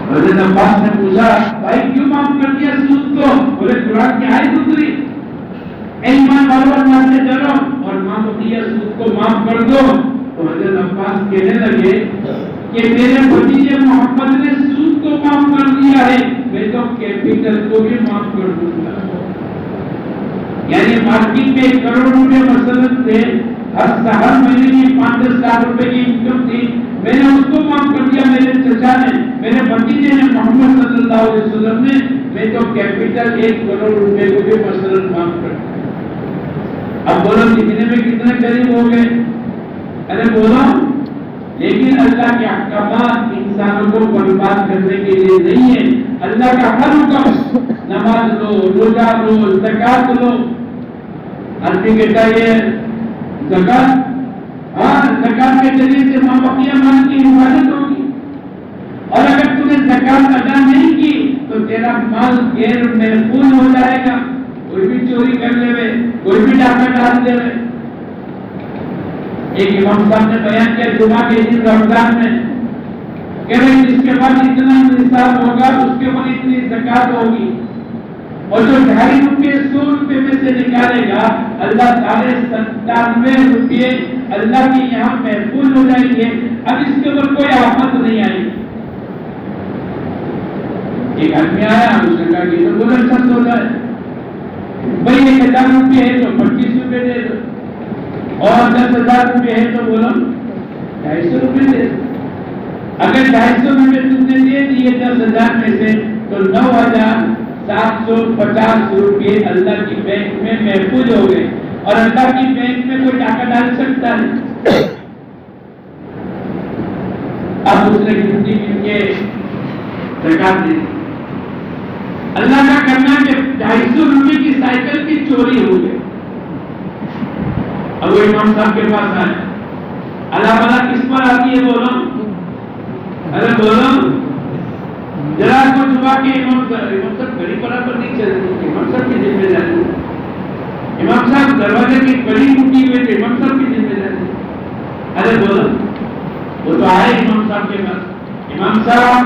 حضرت عباس نے پوچھا بھائی کیوں معاف کر دیا سود کو؟ بولے قرآن کی آیت اتری ایمان والو اللہ سے ڈرو اور معاف کیا سود کو معاف کر دو۔ تو حضرت عباس کہنے لگے کہ میرے بھتیجے محمد نے سود کو معاف کر دیا ہے، میں تو کیپٹل کو بھی معاف کر دوں گا۔ یعنی مارکیٹ میں 1 کروڑ روپے مثلاً تھے، ہر مہینے کی 5-10 لاکھ روپے کی انکم تھی، میں نے اس کو معاف کر دیا، میرے چچا نے، میرے بھتیجے نے، محمد صلی اللہ علیہ وسلم نے، میں تو کیپٹل 1 کروڑ روپے کو بھی مثلاً معاف کر دیا۔ اب بولو کتنے میں کتنے قریب ہو گئے؟ ارے بولو، لیکن اللہ کے احکامات انسانوں کو برباد کرنے کے لیے نہیں ہے۔ اللہ کا ہر حکم، نماز لو، روزہ لو، زکات لو، آدمی کہتا ہے زکات، ہاں زکات کے ذریعے سے ماں بقیہ مال کی حفاظت ہوگی، اور اگر تم نے زکات ادا نہیں کی تو تیرا مال غیر محفوظ ہو جائے گا، کوئی بھی چوری کر لے، کوئی بھی ڈاکہ ڈال دے۔ ایک امام صاحب نے بیان کیا جمعہ کے دن رمضان میں کہ جس کے بعد اتنا نصاب ہوگا اس کے بعد اتنی زکات ہوگی، اور جو 2.5 روپے 100 روپے میں سے نکالے گا اللہ تعالی 97 روپے اللہ کے یہاں محفوظ ہو جائیں گے، اب اس کے اوپر کوئی آفت نہیں آئے گی۔ ایک آدمی آیا اس نے کہا کہ تو بولے سچ ہوتا ہے بھائی 1000 روپے ہے تو 25 روپے دے دو، اور 10,000 روپے ہے تو بولو 250 روپے دے دو۔ اگر 250 روپے تم نے دے دیے 10,000 میں سے تو 9,750 روپے اللہ کی بینک میں محفوظ ہو گئے، اور اللہ کی بینک میں کوئی ڈاکہ ڈال سکتا ہے؟ اب اس نے گنتی گن کے زکات دے دی۔ اللہ کا کرنا کہ 250 روپے کی سائیکل کی چوری ہو گئی۔ اب وہ امام صاحب کے پاس آئے، اللہ بلا کس پر آتی ہے بولو؟ ارے بولو ذرا کو چھپا کے امام صاحب گھڑی برابر نہیں چلتی، امام صاحب کی ذمہ داری، امام صاحب دروازے کی کڑی ٹوٹی ہوئی تھی، امام صاحب کی ذمہ داری۔ ارے بولو، وہ تو آئے امام صاحب کے پاس، امام صاحب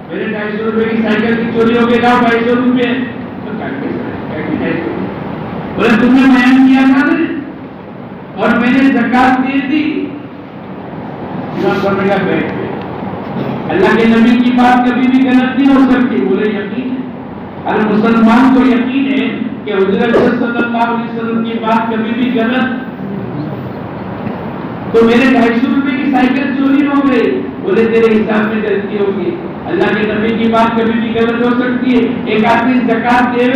میرے 250 روپے کی سائیکل کی چوری ہو گئی، 250 روپے بولے تم نے بیان کیا تھا اور میں نے زکات دے دی۔ امام صاحب نے کہا بیٹھ، اللہ کے نبی کی بات کبھی بھی غلط نہیں ہو سکتی۔ بولے یقین ہے، ہر مسلمان کو یقین ہے کہ حضرت صلی اللہ علیہ وسلم کی بات کبھی بھی غلط. تو میرے 250 روپے کی سائیکل چوری ہو گئی, بولے تیرے حساب میں غلطی ہوگی. اللہ کے نبی کی بات کبھی بھی غلط ہو سکتی ہے. ایک آدمی زکات دے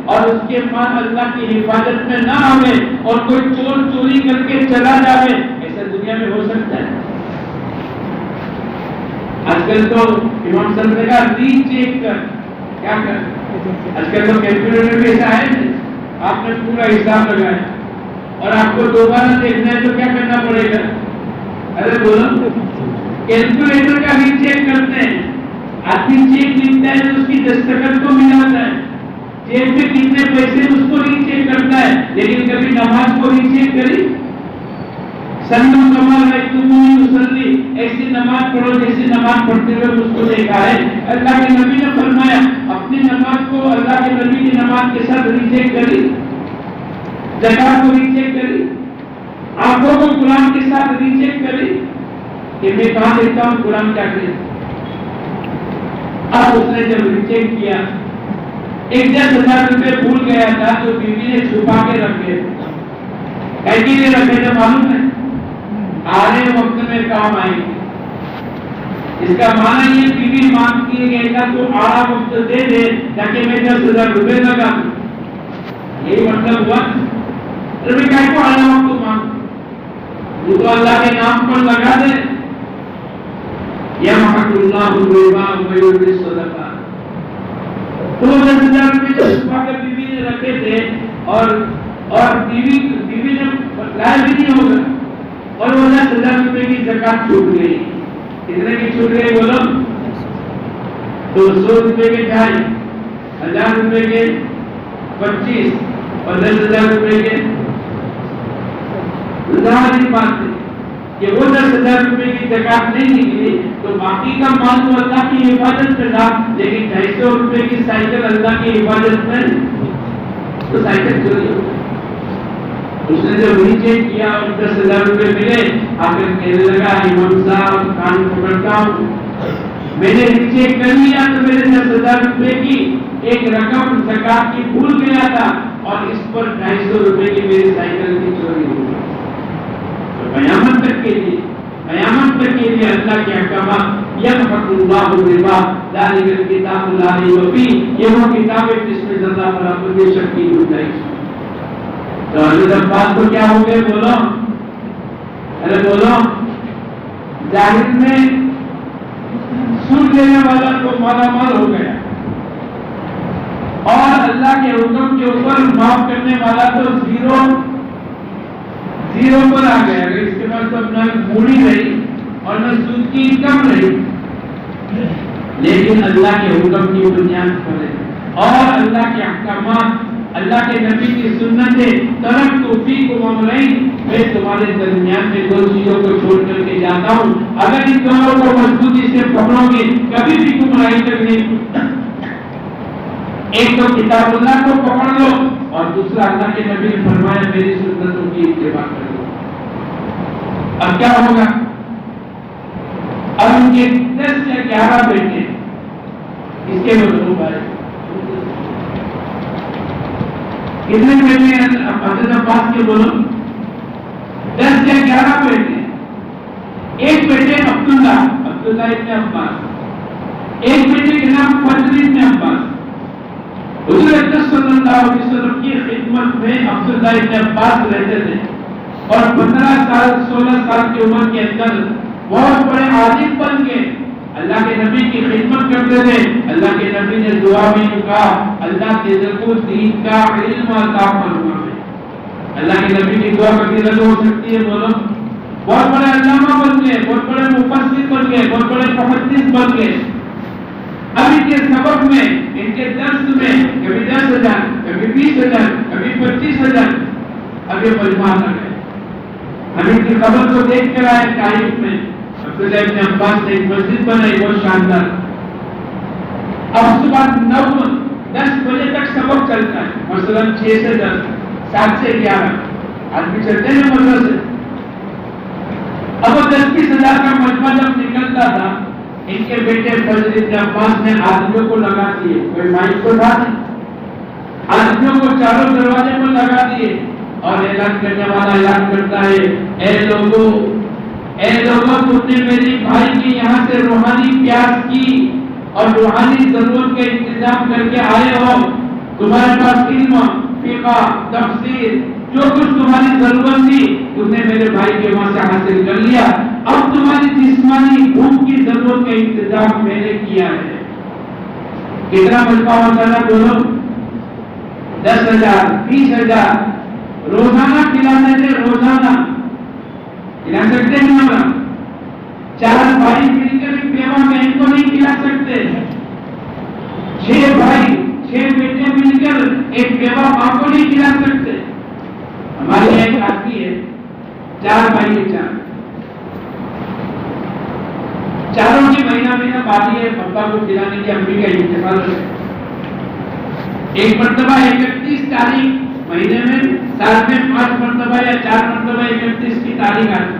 اور اس کے مال اللہ کی حفاظت میں نہ آوے اور کوئی چور چوری کر کے چلا جاوے, ایسا دنیا میں ہو سکتا ہے؟ آج کل تو امام صاحب نے کہا ری چیک کر, کیا کر, آج کل تو کیلکولیٹر بھی ایسا ہے, آپ نے پورا حساب لگایا اور آپ کو دوبارہ دیکھنا ہے تو کیا کرنا پڑے گا؟ ارے بولو, کیلکولیٹر کا ری چیک کرتے ہیں. آدمی چیک لکھتا ہے تو اس کی دستخط کو ملاتا ہے, چیک میں کتنے پیسے اس کو ری چیک کرتا ہے, لیکن کبھی نماز کو ری چیک کری؟ سلو کمال ہے تم مسلی, ایسی نماز پڑھو جیسی نماز پڑھتے ہوئے اس کو دیکھا ہے. اللہ کے نبی نے فرمایا اپنی نماز کو اللہ کے نبی کی نماز کے ساتھ ری چیک کری, زکات کو ری چیک کری, آنکھوں کو قرآن کے ساتھ ری چیک کری کہ میں کہاں دیکھتا ہوں قرآن کیا کرے. اب اس نے جب ری چیک کیا, 10,000 روپے بھول گیا تھا جو بیوی نے چھپا کے رکھے, کہیں گے رکھے تھے معلوم ہے, آنے وقت میں کام آئے گی. اس کا معنی یہ بیوی مانگتی ہے کہ تو آڑا وقت دے دے تاکہ میں 10,000 روپے لگا, یہی مطلب ہوا. ربی کہیں کو آڑا وقت مانگ, وہ تو اللہ کے نام پر لگا دے. یمحق اللہ الربا ویربی الصدقات. تو 10,000 روپے چھپا کر بیوی نے رکھے تھے اور بیوی نے بتلایا بھی نہیں ہوگا, اور وہ 10,000 روپے کی زکات چھوٹ گئی. کتنے کی چھوٹ گئی بولو؟ 200 روپے کے 2.5, 1,000 روپے کے 25 اور 10,000 روپے کے. ظاہر بات ہے کہ وہ 10,000 روپے کی زکات نہیں نکلی تو باقی کا مال تو اللہ کی حفاظت میں تھا, لیکن 250 روپے کی سائیکل اللہ کی حفاظت میں, تو سائیکل چوری ہو گئی. اس نے جب ری چیک کیا اور 10,000 روپے ملے, آ کر کہنے لگا امام صاحب کان پکڑتا ہوں, میں نے ری چیک کر لیا تو میرے 10,000 روپے کی ایک رقم زکات کی بھول گیا تھا اور اس پر 250 روپے کی میری سائیکل کی چوری ہو گئی. قیامت تک کے لیے اللہ کے احکامات یمحق اللہ الربا ذالک الکتاب لا ریب فیہ, یہ وہ کتاب ہے جس میں زیادہ برابر بے شک کی گنجائش. تو حضرت عباس کو کیا ہو گئے بولو؟ ارے بولو, ظاہر میں سود لینے والا تو مالا مال ہو گیا اور اللہ کے حکم کے اوپر معاف کرنے والا تو زیرو پر آ گیا. اس کے بعد تو نہ موڑی رہی اور نہ سود کی انکم رہی, لیکن اللہ کے حکم کی بنیاد پر ہے اور اللہ کے احکامات, اللہ کے نبی کی سنتیں ترکت فیکم امرین, میں تمہارے درمیان میں 2 چیزوں کو چھوڑ کر کے جاتا ہوں, اگر ان دونوں کو مضبوطی سے پکڑو گے کبھی بھی گمراہی تک نہیں. ایک تو کتاب اللہ کو پکڑ لو اور دوسرا اللہ کے نبی نے فرمایا میری سنتوں کی اتباع کرو. اب کیا ہوگا؟ اب ان کے 10 یا 11 بیٹے, اس کے مطلب ہے کتنے بیٹے ہیں حضرت عباس کے بولو؟ 10 یا 11 بیٹے. ایک بیٹے عبداللہ ابن عباس, ایک بیٹے کے نام فضل ابن عباس. حضور اقدس صلی اللہ علیہ وسلم کی خدمت میں عبداللہ ابن عباس رہتے تھے اور 15 سال 16 سال کی عمر کے اندر بہت بڑے عالم بن گئے, اللہ کے نبی کی خدمت کرتے تھے. اللہ کے نبی نے دعا میں کہا اللہ تیرے کو دین کا علم عطا فرما. اللہ کے نبی کی دعا کبھی رد ہو سکتی ہے بولو؟ بہت بڑے علامہ بن گئے, بہت بڑے مفسر بن گئے, بہت بڑے محدث بن گئے. اب ان کے سبق میں, ان کے درس میں کبھی 10,000, کبھی 20,000, کبھی 25,000. اب یہ مجموعہ آ گئے. ہم ان کی خبر کو دیکھ کر آئے تاریخ میں عبداللہ ابن عباس نے ایک مسجد بنائی بہت شاندار. اب صبح 9-10 بجے تک سبق چلتا ہے, مثلا 6 سے 10, 7 سے 11 آدمی چلتے ہیں مدرسے. اب وہ 10-20 ہزار کا مجمع جب نکلتا تھا, ان کے بیٹے فضل ابن عباس نے آدمیوں کو لگا دیے، کوئی مائک تو تھا نہیں، آدمیوں کو چاروں دروازے پر لگا دیے اور اعلان کرنے والا اعلان کرتا ہے، اے لوگوں تم نے میری بھائی کی یہاں سے روحانی پیاس کی اور روحانی ضرورت کا انتظام کر کے آئے ہو، تمہارے پاس علم، فقہ، تفسیر، جو کچھ تمہاری ضرورت تھی تم نے میرے بھائی کے وہاں سے حاصل کر لیا، اب تمہاری جسمانی بھوک کی ضرورت کا انتظام میں نے کیا ہے۔ کتنا ملتا ہوتا نا بولو؟ 10,000 20,000 روزانہ کھلاتے تھے، روزانہ کھلا سکتے ہیں نا؟ 4 بھائی مل کر ایک بیوہ بہن کو نہیں کھلا سکتے، 6 بھائی 6 بیٹے مل کر ایک بیوہ ماں کو نہیں کھلا سکتے۔ ہمارے یہاں ایک آدمی ہے، 4 بھائی ہے، چاروں کی مہینہ باری ہے پپا کو کھلانے کی، امی کا انتقال ہے۔ ایک مرتبہ 31 تاریخ مہینے میں سال میں 5 مرتبہ یا 4 مرتبہ 31 کی تاریخ آتی،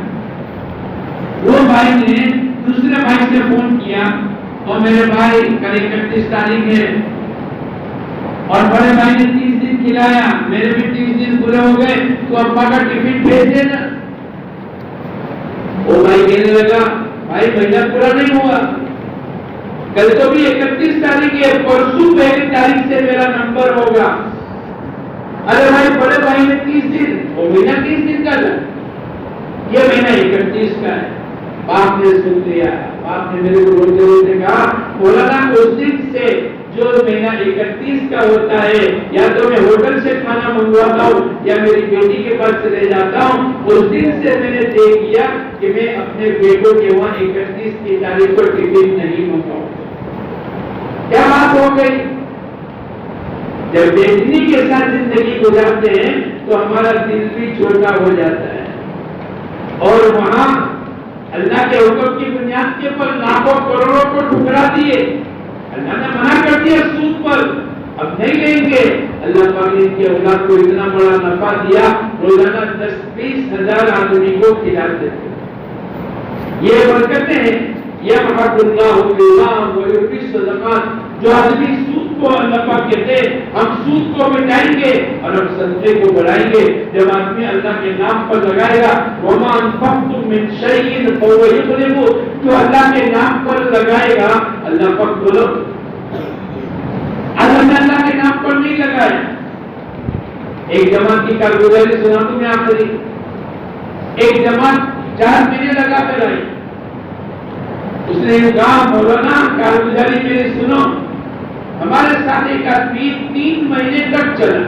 وہ بھائی نے دوسرے بھائی سے فون کیا اور میرے بھائی کل 31 تاریخ ہے، اور بڑے بھائی نے 30 دن کھلایا، میرے بھی 30 دن پورے ہو گئے، تو ابا کا ٹفن بھیج دینا۔ وہ بھائی کہنے لگا بھائی مہینہ پورا نہیں ہوا، کل تو بھی 31 تاریخ ہے، پرسوں پہلی تاریخ سے میرا نمبر ہوگا۔ ارے بھائی بڑے بھائی نے 30 دن، وہ مہینہ 30 دن کا تھا، یہ مہینہ 31 کا ہے۔ باپ نے سن لیا، باپ نے میرے کو بولتے بولتے کہا مولانا اس دن سے جو مہینہ 31 کا ہوتا ہے، یا تو میں ہوٹل سے کھانا منگواتا ہوں یا میری بیٹی کے پاس چلے جاتا ہوں، اس دن سے میں نے طے کیا کہ میں اپنے بیٹوں کے وہاں 31 کی تاریخ کو ٹفن نہیں منگواؤں۔ کیا بات ہو گئی؟ جب بیٹنی کے ساتھ زندگی گزارتے ہیں تو ہمارا دل بھی چھوٹا ہو جاتا ہے، اور وہاں اللہ کے حکم کی بنیاد کے پر لاکھوں کروڑوں کو ٹھکرا دیے۔ اللہ نے منع کر دیا سود پر، اب نہیں لیں گے۔ اللہ پاک نے ان کے اولاد کو اتنا بڑا نفع دیا، روزانہ 10-20 ہزار آدمی کو کھلاتے تھے۔ یہ برکتیں ہیں، یہ محب اللہ باللہ و یربی الصدقات۔ جو آدمی سود کو اللہ پاک کہتے ہیں ہم سود کو مٹائیں گے اور ہم صدقے کو بڑھائیں گے، جب آدمی اللہ کے نام پر لگائے گا، وما انفقتم من شیء فهو یخلفہ، جو اللہ کے نام پر لگائے گا، اللہ پاک بولو اللہ کے نام پر نہیں لگائے۔ ایک جماعت کی کارگزاری سنا تمہیں آخری، ایک جماعت 4 مہینے لگا کر آئی، اس نے کہا مولانا کارگزاری میری سنو، ہمارے ساتھ ایک آدمی 3 مہینے تک چلا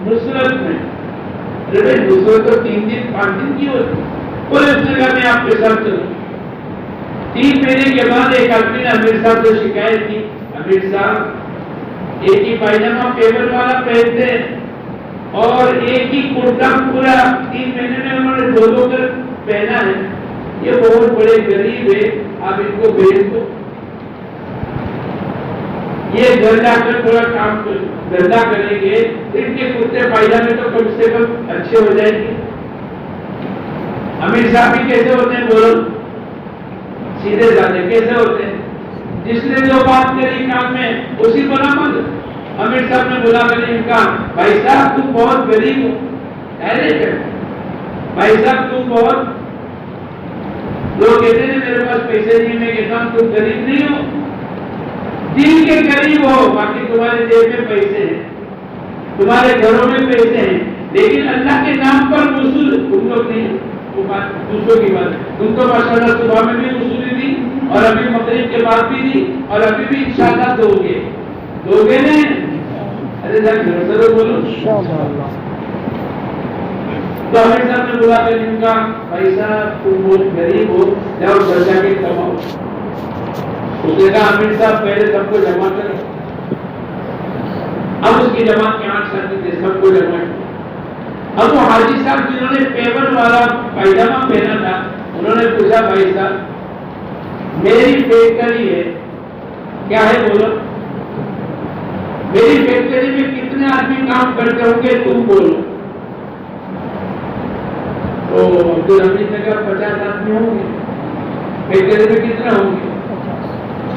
نصرت میں۔ ارے نصرت تو 3 دن 5 دن کی ہوتی، بولے اس نے کہا میں آپ کے ساتھ چلوں۔ 3 مہینے کے بعد ایک آدمی نے امیر صاحب سے شکایت کی، امیر صاحب ایک ہی پائجامہ پیبل والا پہنتے اور ایک ہی کرتا پورا 3 مہینے میں انہوں نے 2 کر پہنا ہے، یہ بہت بڑے غریب ہے، آپ ان کو بھیج دو، یہ گھر جا کر تھوڑا کام دھندا کریں گے، ان کے کرتے پائجامے تو کم سے کم اچھے ہو جائیں گے۔ امیر صاحب بھی کیسے ہوتے ہیں بولو؟ سیدھے سادے کیسے ہوتے ہیں؟ جس نے جو بات کری کام میں اسی پر عمل۔ امیر صاحب نے بلا کر ان کا بھائی صاحب تم بہت غریب ہو، بھائی صاحب تم بہت، لوگ کہتے ہیں میرے پاس پیسے نہیں، میں کہتا ہوں تم غریب نہیں ہو، دل کے قریب ہو، باقی تمہارے جیب میں پیسے ہیں، تمہارے گھروں میں پیسے ہیں، لیکن اللہ کے نام پر وصول تم لوگ نہیں، وہ بات دوسروں کی بات ہے۔ تم تو ماشاءاللہ صبح میں بھی وصولی دی اور ابھی مغرب کے بعد بھی دی اور ابھی بھی انشاءاللہ دو گے نہیں؟ ارے ضرور بولو انشاءاللہ۔ تو امیر صاحب نے بولا کہ ان کا بھائی صاحب تم بہت غریب ہو، جاؤ گھر جا کے کماؤ۔ اس نے کہا امیر صاحب پہلے سب کو جمع کریں۔ اب اس کی جماعت کے 8 ساتھی تھے، سب کو جمع کریں۔ اب وہ حاجی صاحب جنہوں نے پیبل والا پائجامہ پہنا تھا، انہوں نے پوچھا بھائی صاحب میری فیکٹری ہے، کیا ہے بولو، میری فیکٹری میں کتنے آدمی کام کرتے ہوں گے تم بولو؟ تو عبدالحمید نے کہا 50 آدمی ہوں گے۔ فیکٹری میں کتنے ہوں گے؟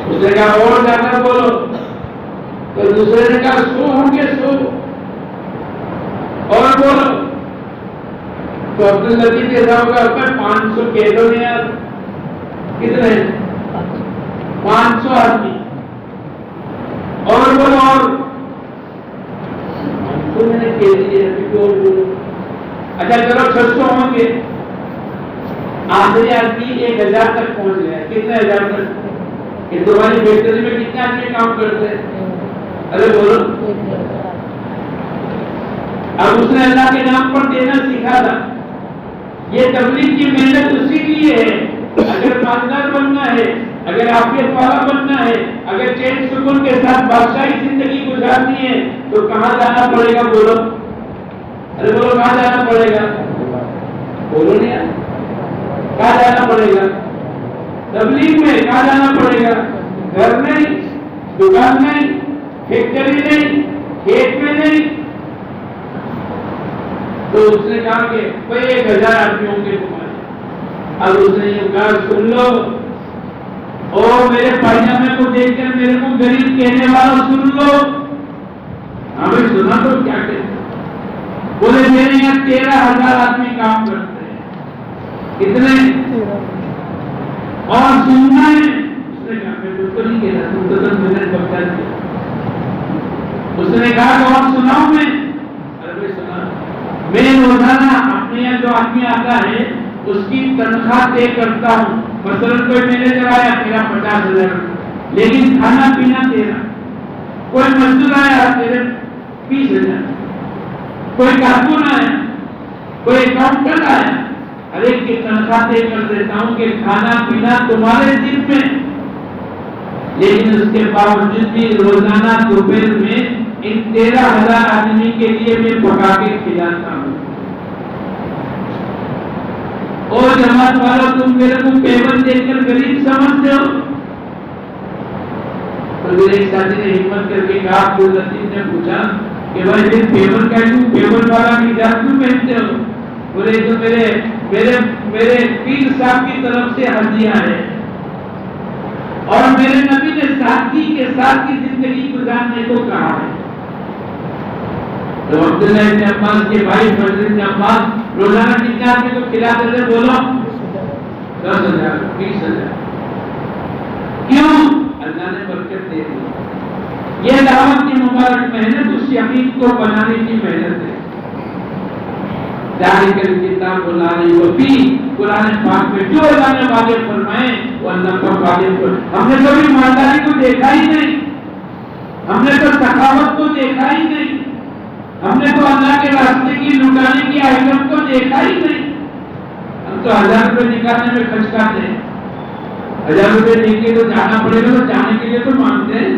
اس نے کہا اور زیادہ بولو، تو دوسرے نے کہا 100 ہوں گے 100 اور بولو، تو عبداللطیف کے صاحب کا 500 کہہ دو یار، کتنے 500 آدمی اور بولو، اور تو میں نے کہہ دیے ابھی اور بولو، اچھا چلو 600 ہوں گے، آخری آدمی 1000 تک پہنچ گیا، کتنے 1000 تک؟ کہ تمہاری فیکٹری میں کتنے آدمی کام کرتے ہیں؟ ارے بولو، اب اس نے اللہ کے نام پر دینا سکھا تھا، یہ تبلیغ کی محنت اسی لیے ہے، اگر مالدار بننا ہے، اگر عافیت والا بننا ہے، اگر چین سکون کے ساتھ بادشاہی زندگی گزارنی ہے تو کہاں جانا پڑے گا؟ بولو، ارے بولو کہاں جانا پڑے گا؟ بولو نہیں یار، کہاں جانا پڑے گا؟ تبلیغ میں کہاں جانا پڑے گا؟ گھر نہیں، دکان نہیں، فیکٹری نہیں، کھیت میں نہیں۔ تو اس نے کہا کہ بھائی 1000 آدمی ہوں گے تمہارے۔ اب اس نے یہ کہا سن لو، او میرے پائجامے کو دیکھ کر میرے کو غریب کہنے والا سن لو۔ ہمیں سنا تو کیا کہتے؟ بولے میرے یہاں 13,000 آدمی کام کرتے ہیں۔ کتنے؟ اور سننا ہے؟ اس نے کہا میں تو نہیں کہہ رہا، تم تو 10 منٹ بتا دیا۔ اس نے کہا کہ اور سناؤں میں؟ ارے سنا، میں روزانہ اپنے یہاں جو آدمی آتا ہے اس کی تنخواہ طے کرتا ہوں، مثلا کوئی مینیجر آیا میرا 50,000، لیکن کھانا پینا تیرا، کوئی مزدور آیا تیرے 20,000، کوئی کارکن آیا، کوئی اکاؤنٹنٹ آیا، ہر ایک کی تنخواہ طے کر دیتا ہوں کہ کھانا پینا تمہارے دن میں، لیکن اس کے باوجود بھی روزانہ دوپہر میں ان 13,000 آدمی کے لیے میں پکا کے کھلاتا ہوں۔ اور جماعت والوں تم میرے کو پیمنٹ دیکھ کر غریب سمجھتے ہو؟ تو میرے ایک ساتھی نے ہمت کر کے کہا، عبداللطیف نے پوچھا کہ بھائی پھر پیمنٹ کا کیوں، پیمنٹ والا کی جان کیوں پہنتے ہو؟ بولے تو میرے پیر صاحب کی طرف سے ہدیہ ہے، اور میرے نبی نے سادگی کے ساتھ کی زندگی گزارنے کو کہا ہے۔ تو عبداللہ ابن عباس کے بھائی فضل ابن عباس روزانہ کتنے آدمی کو کھلاتے تھے؟ بولو 10,000 20,000۔ کیوں؟ اللہ نے برکت دے دی۔ یہ دعوت کی مبارک محنت اس یقین کو بنانے کی محنت ہے۔ ذالک الکتاب لا ریب فیہ، قرآن پاک میں جو اللہ نے واضح فرمائے وہ اللہ کو واضح فرمائے۔ ہم نے کبھی مالداری کو دیکھا ہی نہیں، ہم نے تو سخاوت کو دیکھا ہی نہیں، ہم نے تو اللہ کے راستے کی لٹانے کی آئٹم کو دیکھا ہی نہیں۔ ہم تو 1000 روپے نکالنے میں خرچ کرتے ہیں، 1000 روپے دے کے تو جانا پڑے گا، تو جانے کے لیے تو مانگتے ہیں۔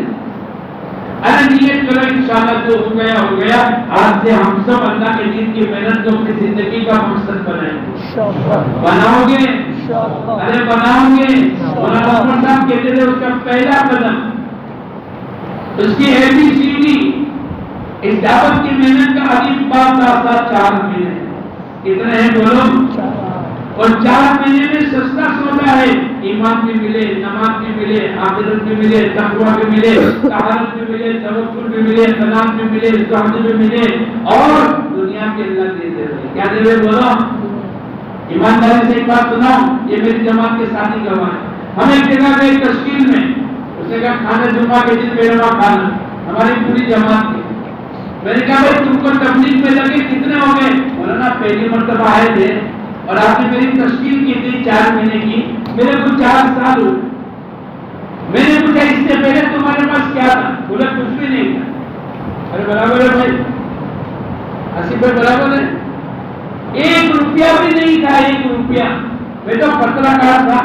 ارے نیت کرو انشاءاللہ جو ہو گیا ہو گیا، آج سے ہم سب اللہ کے دین کی محنت کو اپنی زندگی کا مقصد بنائیں گے۔ بناؤ گے؟ ارے بناؤ گے؟ مولانا عمر صاحب کہتے تھے اس کا پہلا قدم، اس کی ABCD، اس دعوت کی محنت کا الف با تا سا 4 مہینے۔ کتنے ہیں بولو؟ اور 4 مہینے میں سستا سودا ہے، ایمان بھی ملے، نماز بھی ملے، آخرت بھی ملے، تقویٰ بھی ملے، طہارت بھی ملے، توکل بھی ملے، قناعت بھی ملے، زہد بھی ملے، اور دنیا کے اللہ دے دے رہے۔ کیا دے رہے بولو؟ ایمانداری سے ایک بات سناؤ، یہ میری جماعت کے ساتھی گواہ ہیں۔ ہم ایک جگہ گئے تشکیل میں، اس نے کہا کھانا جمعہ کے دن بے نوا کھانا، ہماری پوری جماعت کی۔ میں نے کہا بھائی تم کو تبلیغ میں لگے کتنے ہو گئے؟ مولانا پہلی مرتبہ آئے تھے اور آپ نے میری تشکیل کی تھی 4 مہینے کی، میرے کو 4 سال ہوئے۔ میں نے پوچھا اس سے پہلے تمہارے پاس کیا تھا؟ بولا کچھ بھی نہیں تھا۔ ارے برابر ہے بھائی، 80 پہ برابر ہے، 1 روپیہ بھی نہیں تھا، 1 روپیہ۔ میں تو پتلا کار تھا،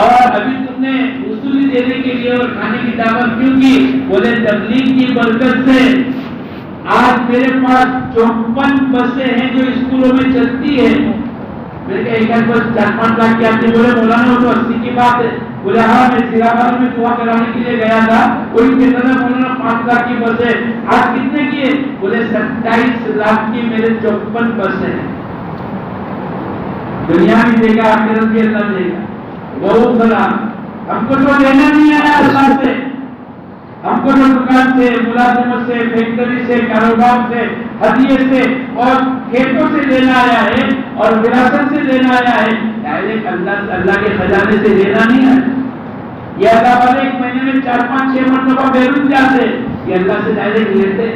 اور ابھی تم نے وصولی دینے کے لیے اور کھانے کی دعوت کیوں کی؟ بولے تبلیغ کی برکت سے آج میرے پاس 54 بسیں ہیں جو اسکولوں میں چلتی ہے۔ میں نے کہا ایک بس 4-5 لاکھ کی آتی ہے۔ بولے مولانا وہ تو 80 کی بات ہے۔ بولے ہاں میں سیراباد میں دعا کرانے کے لیے گیا تھا، کوئی کہتا تھا مولانا 5 لاکھ کی بس ہے، آج کتنے کی ہے؟ بولے 27 لاکھ کی میرے 54 بسیں ہیں۔ دنیا بھی دے گا، آخرت بھی اللہ دے گا۔ بہت بڑا ہم کو تو لینا نہیں آیا اللہ سے، ہم کو جو دکان سے، ملازمت سے، فیکٹری سے، کاروبار سے، ہدیے سے اور کھیتوں سے لینا آیا ہے اور وراثت سے لینا آیا ہے، ڈائریکٹ اللہ کے خزانے سے لینا نہیں ہے۔ یہ اللہ والے ایک مہینے میں 4-5-6 مرتبہ بیرون جاتے، یہ اللہ سے ڈائریکٹ لیتے۔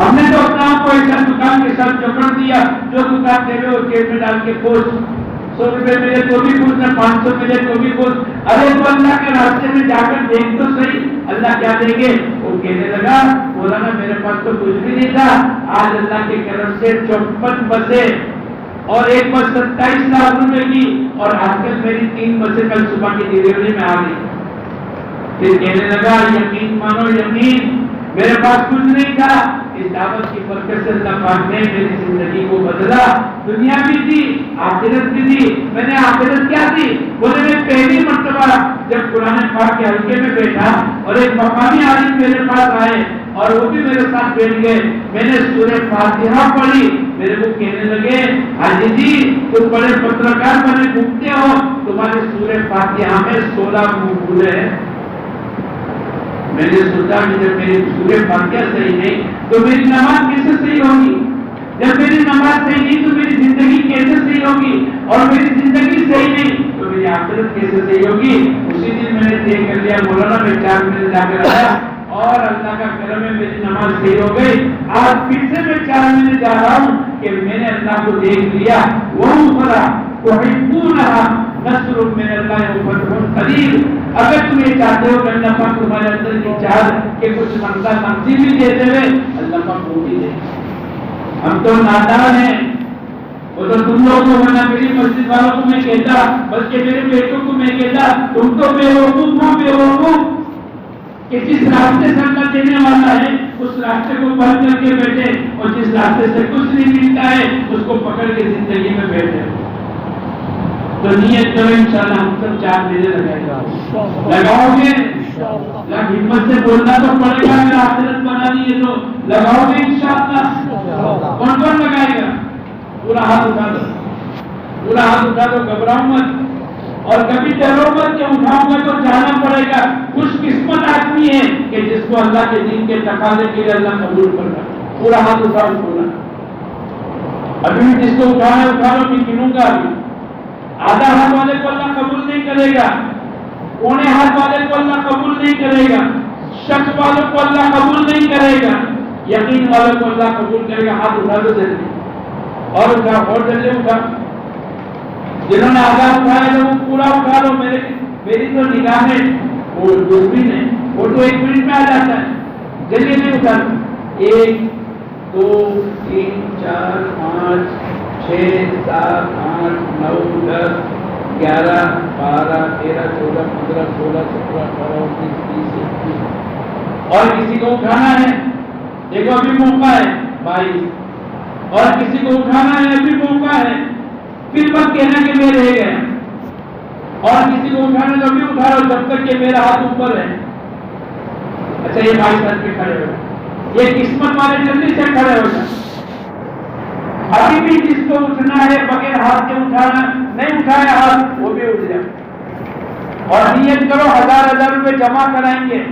ہم نے تو اپنا آپ کو ایسا دکان کے ساتھ جکڑ دیا، جو دکان دے وہ جیب میں ڈال کے پوچھ، 100 روپے ملے تو بھی پوچھ نہ، 500 ملے تو بھی پوچھ۔ ارے تو اللہ کے راستے میں جا کر دیکھ تو صحیح، اللہ کیا دیں گے؟ وہ کہنے لگا مولانا میرے پاس تو کچھ بھی نہیں تھا، آج اللہ کے کرم سے 54 بسیں اور ایک بس 27 لاکھ روپے کی، اور آج کل میری 3 بسیں کل صبح کی ڈلیوری میں آ گئی۔ پھر کہنے لگا یقین مانو یقین، میرے پاس کچھ نہیں تھا، اس دعوت کی برکت سے اللہ پاک نے میری زندگی کو بدلا، دنیا بھی دی آخرت بھی دی۔ میں نے آخرت کیا دی؟ بولے میں پہلی مرتبہ جب قرآن پاک کے حلقے میں بیٹھا اور ایک مقامی عالم میرے پاس آئے اور وہ بھی میرے ساتھ بیٹھ گئے، میں نے سورہ فاتحہ پڑھی، میرے کو کہنے لگے حاجی جی تم بڑے پترکار بنے گھومتے ہو، تمہارے سورہ فاتحہ میں 16 منہ ہیں۔ میں نے سوچا کہ جب میری سورہ فاتحہ صحیح نہیں تو میری نماز کیسے صحیح ہوگی؟ جب میری نماز صحیح نہیں تو میری زندگی کیسے صحیح ہوگی؟ اور میری زندگی صحیح نہیں تو میری آخرت کیسے صحیح ہوگی؟ اسی دن میں نے طے کر لیا مولانا میں 4 منٹ جا کر آیا اور اللہ کا کرم ہے میری نماز صحیح ہو گئی۔ آج پھر سے میں 4 منٹ جا رہا ہوں کہ میں نے اللہ کو دیکھ لیا، وہ نصر من اللہ و فتح قریب۔ اگر تم یہ چاہتے ہو کہ اللہ پاک تمہارے اندر کی چاہت کہ کچھ منزل نقصی بھی دیتے ہوئے، اللہ پاک وہ بھی دے۔ ہم تو نادان ہیں، وہ تو تم لوگ کو بنا، میری مسجد والوں کو میں کہتا، بلکہ میرے بیٹوں کو میں کہتا تم تو بے وقوف ہو، بے وقوف کہ جس راستے سے اللہ دینے والا ہے اس راستے کو بند کر کے بیٹھے اور جس راستے سے کچھ نہیں ملتا ہے اس کو پکڑ کے زندگی میں بیٹھے۔ تو نیت کرو انشاءاللہ ہم سب 4 مہینے لگاؤ گے، ہمت سے بولنا تو پڑے گا، اگر آخرت بنانی ہے تو لگاؤ گے انشاءاللہ۔ کون کون لگائے گا؟ پورا ہاتھ اٹھا دو، پورا ہاتھ اٹھا دو، گھبراؤ مت اور کبھی ڈرو مت کہ اٹھاؤں گا تو جانا پڑے گا۔ خوش قسمت آدمی ہے کہ جس کو اللہ کے دین کے تقاضے کے لیے اللہ قبول کر رہا ہے۔ پورا ہاتھ اٹھاؤ، پورا ابھی بھی جس کو اٹھانا ہے اٹھا لو، میں گنوں گا ابھی۔ آدھا ہاتھ والے کو اللہ قبول نہیں کرے گا، پونے ہاتھ والے کو اللہ قبول نہیں کرے گا، شک والوں کو اللہ قبول نہیں کرے گا، یقین والوں کو اللہ قبول کرے گا۔ ہاتھ اٹھا دو جلدی، اور اٹھا، اور جلدی اٹھا۔ جنہوں نے آدھا اٹھایا تو وہ پورا اٹھا لو۔ میری تو نگاہ میں وہ دوربین ہے، وہ تو 1 منٹ میں آ جاتا ہے، جلدی جلدی اٹھا لو۔ 1 2 3 4 5 6 7 8 9 10 11 12 13 14 15 16 17 18 19 20 21۔ اور کسی کو اٹھانا ہے، دیکھو ابھی موقع ہے 22۔ اور کسی کو اٹھانا ہے، ابھی موقع ہے، پھر مت کہنا کہ میں رہ گیا۔ اور کسی کو اٹھانا تو ابھی اٹھا لو جب تک کہ میرا ہاتھ اوپر ہے۔ اچھا یہ 22 سال پہ کھڑے ہو، یہ قسمت والے جلدی سے کھڑے ہو جائیں۔ ابھی بھی جس کو اٹھنا ہے بغیر ہاتھ کے اٹھانا، نہیں اٹھایا ہاتھ وہ بھی اٹھ جائے اور نیت کرو 1000 روپے جمع کرائیں گے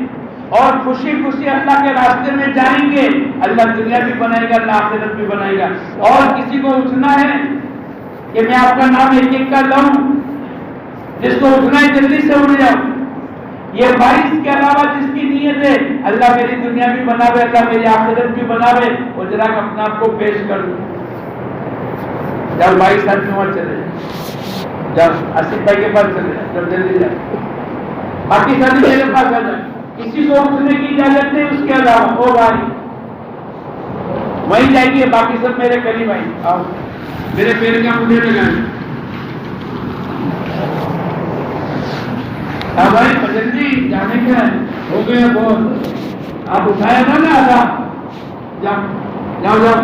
اور خوشی خوشی اللہ کے راستے میں جائیں گے۔ اللہ دنیا بھی بنائے گا، اللہ آخرت بھی بنائے گا۔ اور کسی کو اٹھنا ہے کہ میں آپ کا نام ایک ایک کا لوں، جس کو اٹھنا ہے جلدی سے اٹھ جاؤ۔ یہ 22 کے علاوہ جس کی نیت ہے اللہ میری دنیا بھی بناوے، اللہ میری آخرت بھی بناوے، اور ذرا اپنے آپ کو پیش کر دو۔ جب 22 سال کی عمر چلے جائے، جب آصف بھائی کے پاس چلے جائے، جب جلدی جائے، باقی سب میرے پاس آ جائے۔ کسی کو اٹھنے کی اجازت نہیں اس کے علاوہ، او بھائی وہیں جائیے، باقی سب میرے قریب آئیں، آؤ میرے پیر کا مجھے لگائیں۔ ہاں بھائی فضل جی جانے کے ہو گئے بہت، آپ اٹھایا تھا نا آدھا، جاؤ جاؤ جاؤ۔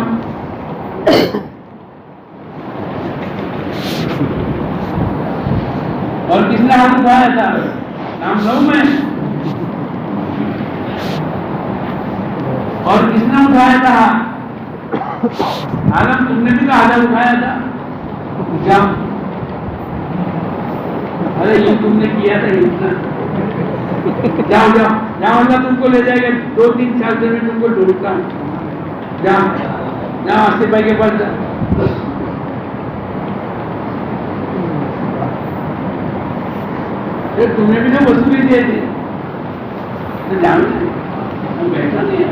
اور کس نے ہاتھ اٹھایا تھا؟ نام لوں میں؟ اور کس نے اٹھایا تھا؟ عالم تم نے بھی تو آدھا اٹھایا تھا، جاؤ ارے یہ تم نے کیا تھا اتنا، جاؤ جاؤ جاؤ، اللہ تم کو لے جائے گا، 2-3 سال سے میں تم کو ڈھونڈتا ہوں، جاؤ جاؤ آصف بھائی کے پاس جاؤ۔ تم نے بھی تو وصولی دیے تھے، جاؤ بیٹھا نہیں ہے۔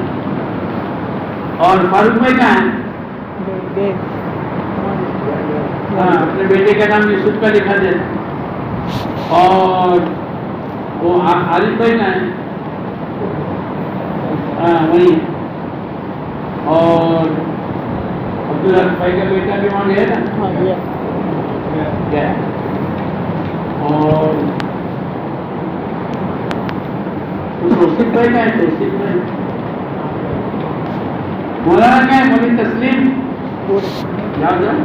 اور فاروق بھائی کہاں ہے؟ ہاں اپنے بیٹے کا نام یوسف کا لکھا دے۔ اور وہ عارف بھائی کہاں ہے؟ ہاں وہی۔ اور عبدالحق بھائی کا بیٹا بھی وہاں گیا نا؟ گیا۔ اور توصیف بھائی کہاں ہے؟ توصیف بھائی۔ مولانا کیا ہے؟ مولوی تسلیم، جاؤ جاؤ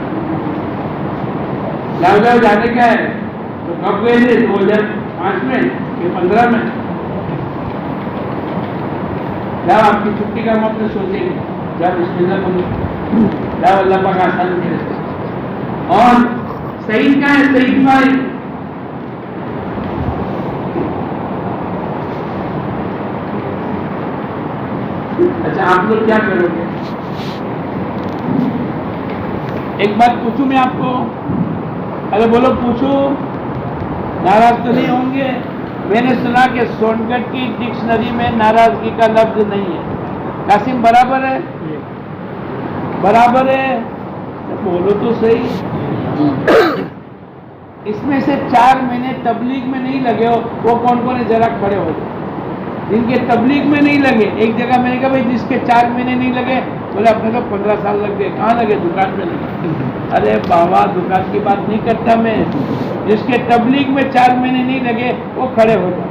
جاؤ جاؤ، جانے کیا ہے؟ تو کب گئے تھے؟ 2005 میں کہ 15 میں؟ جاؤ آپ کی چھٹی کا ہم اپنے سوچیں گے، جاؤ بسم اللہ کرو، جاؤ اللہ پاک آسان کرے۔ اور سعید کہاں ہے؟ سعید بھائی، اچھا آپ لوگ کیا کرو گے؟ ایک بات پوچھوں میں آپ کو، ارے بولو پوچھو، ناراض تو نہیں ہوں گے؟ میں نے سنا کہ سونگٹ کی ڈکشنری میں ناراضگی کا لفظ نہیں ہے، قاسم برابر ہے؟ برابر ہے؟ بولو تو صحیح۔ اس میں سے 4 مہینے تبلیغ میں نہیں لگے ہو وہ کون کون ہے؟ ذرا کھڑے ہو جائے۔ جن کے تبلیغ میں نہیں لگے، ایک جگہ میں نے کہا بھائی جس کے 4 مہینے نہیں لگے، بولے اپنے تو 15 سال لگ گئے۔ کہاں لگے؟ دکان میں لگے۔ ارے بابا دکان کی بات نہیں کرتا میں، جس کے تبلیغ میں 4 مہینے نہیں لگے وہ کھڑے ہو جاؤ۔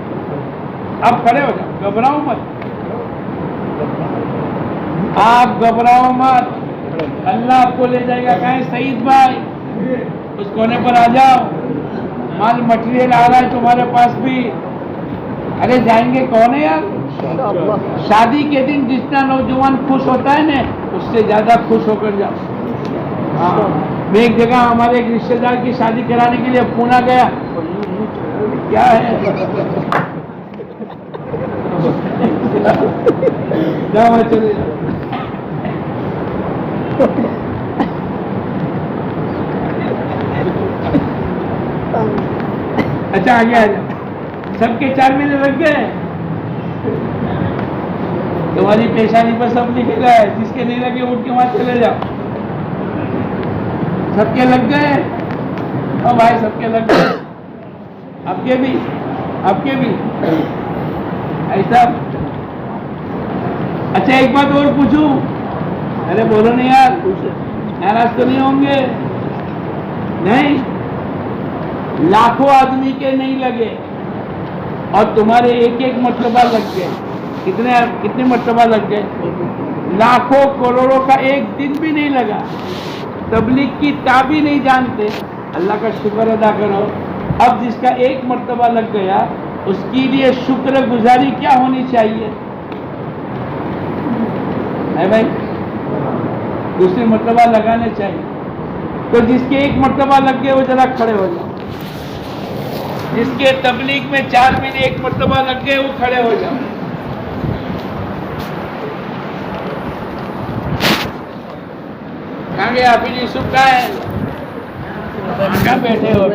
اب کھڑے ہو جاؤ، گھبراؤ مت، آپ گھبراؤ مت، اللہ آپ کو لے جائے گا۔ کہیں سعید بھائی اس کونے پر آ جاؤ، مال مٹیریل آ رہا ہے تمہارے پاس بھی۔ ارے جائیں گے کون ہے یار؟ شادی کے دن جتنا نوجوان خوش ہوتا ہے نا اس سے زیادہ خوش ہو کر جاؤ۔ میں ایک جگہ ہمارے ایک رشتے دار کی شادی کرانے کے لیے پونا گیا، کیا ہے جاؤ چلے جاؤ۔ اچھا آگے آ جاؤ، سب کے 4 مہینے لگ گئے، تمہاری پیشانی پر سب لکھے گئے، جس کے نہیں لگے اٹھ کے وہاں چلے جاؤ۔ سب کے لگ گئے؟ او بھائی سب کے لگ گئے، آپ کے بھی، آپ کے بھی ایسا۔ اچھا ایک بات اور پوچھوں، ارے بولو نہیں یار، ناراض تو نہیں ہوں گے؟ نہیں، لاکھوں آدمی کے نہیں لگے اور تمہارے ایک ایک مرتبہ لگ گئے، کتنے مرتبہ لگ گئے؟ لاکھوں کروڑوں کا ایک دن بھی نہیں لگا، تبلیغ کی تابی نہیں جانتے، اللہ کا شکر ادا کرو۔ اب جس کا ایک مرتبہ لگ گیا اس کے لیے شکر گزاری کیا ہونی چاہیے ہے بھائی؟ دوسری مرتبہ لگانے چاہیے۔ تو جس کے ایک مرتبہ لگ گئے وہ ذرا کھڑے ہو جاؤ، جس کے تبلیغ میں 4 مہینے ایک مرتبہ لگ گئے وہ کھڑے ہو جاؤ۔ کہاں گیا حافظ یوسف؟ کا ہے کہاں بیٹھے ہو؟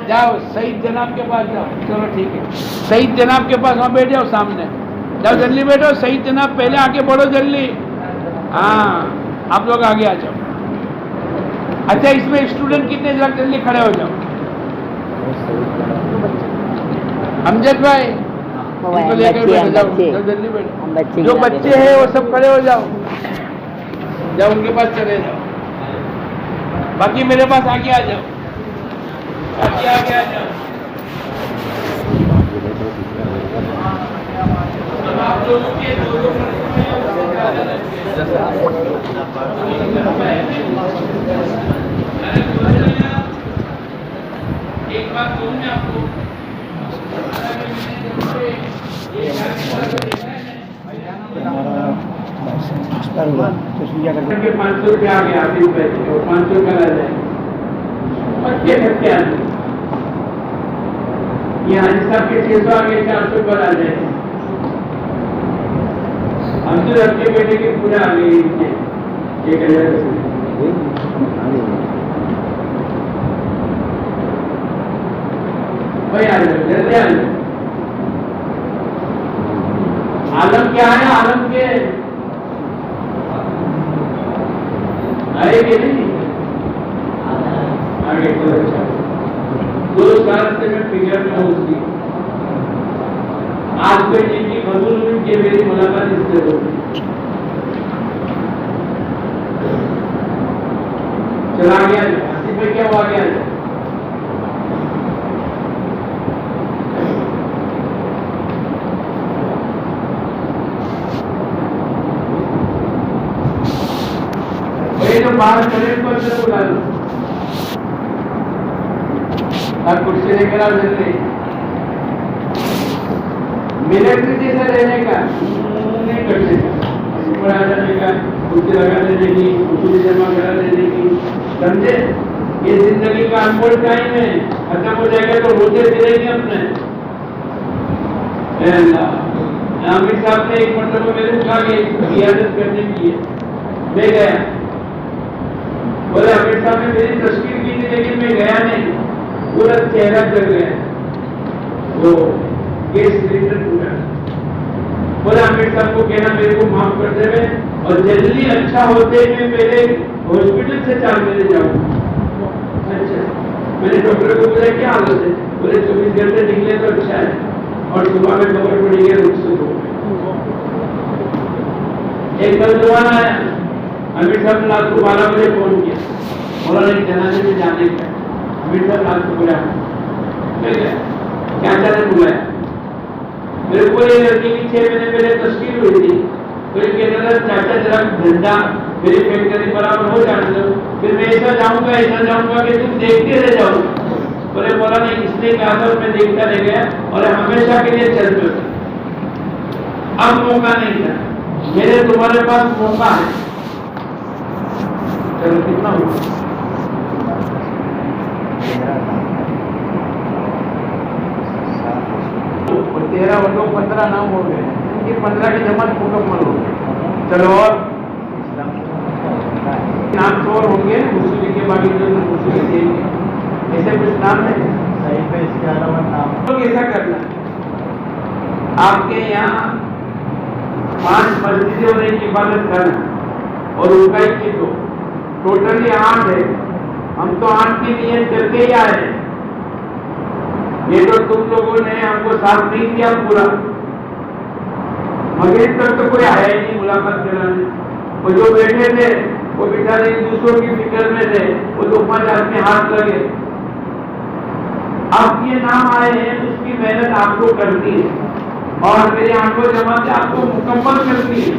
جاؤ سعید جناب کے پاس جاؤ، چلو ٹھیک ہے، سعید جناب کے پاس وہاں بیٹھ جاؤ سامنے، جاؤ جلدی بیٹھو، سعید جناب پہلے آگے بڑھو جلدی، ہاں آپ لوگ آگے آ جاؤ۔ اچھا اس میں اسٹوڈنٹ کتنے؟ جلدی کھڑے ہو جاؤ۔ امجد بھائی ان کو لے کر بیٹھ جاؤ، جلدی بیٹھو، جو بچے ہیں وہ سب کھڑے ہو جاؤ، جاؤ ان کے پاس چلے جاؤ، باقی میرے پاس آگے آ جاؤ، آگے آگے آ جاؤ۔ آپ لوگوں کے ایک بات کہوں میں آپ کو، 500 روپیہ آ گیا، 500 کا رہ جائے یہ حاجی صاحب کے 600 آگے 400 پر آ جائے گا. ہم تو رکھ کے بیٹھے کے پورے آ گئے یہ کہ بھائی آ جائے جلدی آ جائے. عالم کیا ہے؟ عالم کے آئے کہ نہیں آگے چلو. 2 سال سے میں فکر میں ہوں اس کی. آج کوئی چیز کی قبول ہوئی کہ میری ملاقات اس سے ہو گئی. چلا گیا اسی پہ کیا ہوا گیا. تو باہر کرے تو اندر بلا لو. اب کرسی لے کر آ جلدی. ملٹری جیسا رہنے کا نہیں کرنے کا. آ جانے کا کرسی لگا دینے کی اصول جمع کرا دینے کی. سمجھے؟ یہ زندگی کا انمول ٹائم ہے. ختم ہو جائے گا تو روزے پھریں گے اپنے. اے اللہ عامر صاحب نے ایک مرتبہ میرے کو کہا کہ عیادت کرنے کی ہے. میں گیا. بولے عامر صاحب نے میری تشکیل کی تھی لیکن میں گیا نہیں. پورا چہرہ چل گیا. وہ گیس سلنڈر پورا. بولے عامر صاحب کو کہنا میرے کو معاف کر دے میں اور جلدی اچھا ہوتے میں پہلے ہاسپٹل سے 4 بجے جاؤں. اچھا میں نے ڈاکٹر کو بولا کیا حالت ہے؟ بولے 24 گھنٹے نکلے تو اچھا ہے اور صبح میں خبر پڑی ہے رخصت ہو گئے. ایک نوجوان آیا. امیر صاحب نے رات کو 12 بجے فون کیا. بولا نہیں جنازے میں جانے کا. امیر صاحب رات کو بولا کیا جانے بلایا. میرے کو یہ لڑکی کی 6 مہینے پہلے تشکیل ہوئی تھی. کوئی کہنے لگا چاچا ذرا گھنٹہ میری فیکٹری برابر ہو جانے دو پھر میں ایسا جاؤں گا کہ تم دیکھتے رہ جاؤ. بولے بولا نہیں اس نے کہا تھا میں دیکھتا رہ گیا اور ہمیشہ کے لیے چل پڑا. اب موقع نہیں تھا. میرے تمہارے پاس موقع ہے. چلو کتنا ہوا 13 بٹوں 15 نام ہو گئے. ان کی 15 کی جماعت مکمل ہو گئی. چلو اور نام تو اور ہوں گے. موسیقی کے باقی جو موسیقی دیں گے ایسے کچھ نام ہے صحیح پہ اس کے علاوہ نام تو ایسا کرنا. آپ کے یہاں 5 مسجدیں اور ایک عبادت کرنا اور ان کا ایک تو ٹوٹلی 8 ہے. ہم تو 8 کی نیت کر کے ہی آئے ہیں. یہ تو تم لوگوں نے ہم کو ساتھ نہیں کیا پورا. مغرب تک تو کوئی آیا ہی نہیں ملاقات کرانے. وہ جو بیٹھے تھے وہ بیچارے دوسروں کی فکر میں تھے. وہ 2-5 آدمی ہاتھ لگے. اب یہ نام آئے ہیں اس کی محنت آپ کو کرتی ہے اور میری آنکھوں جماعت آپ کو مکمل کرتی ہے.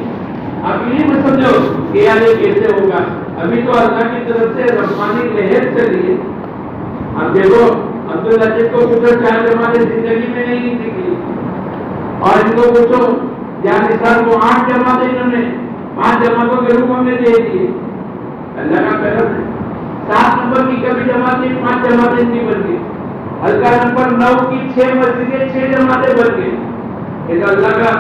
آپ یہ مت سمجھو کہ یار یہ کیسے ہوگا. ابھی تو اللہ کی طرف سے رحمانی لہر چلی ہے. اب دیکھو عبداللطیف کو پوچھو 4 جماعتیں زندگی میں نہیں نکلی اور ان کو پوچھو یعنی سر وہ 8 جماعتیں انہوں نے 5 جماعتوں کے روپ میں دے دیے. اللہ کا کرم ہے. 7 نمبر کی کبھی جماعتیں 5 جماعتیں نہیں بن گئی. ہلکا نمبر 9 کی 6 مسجدیں 6 جماعتیں بن گئی. اللہ کا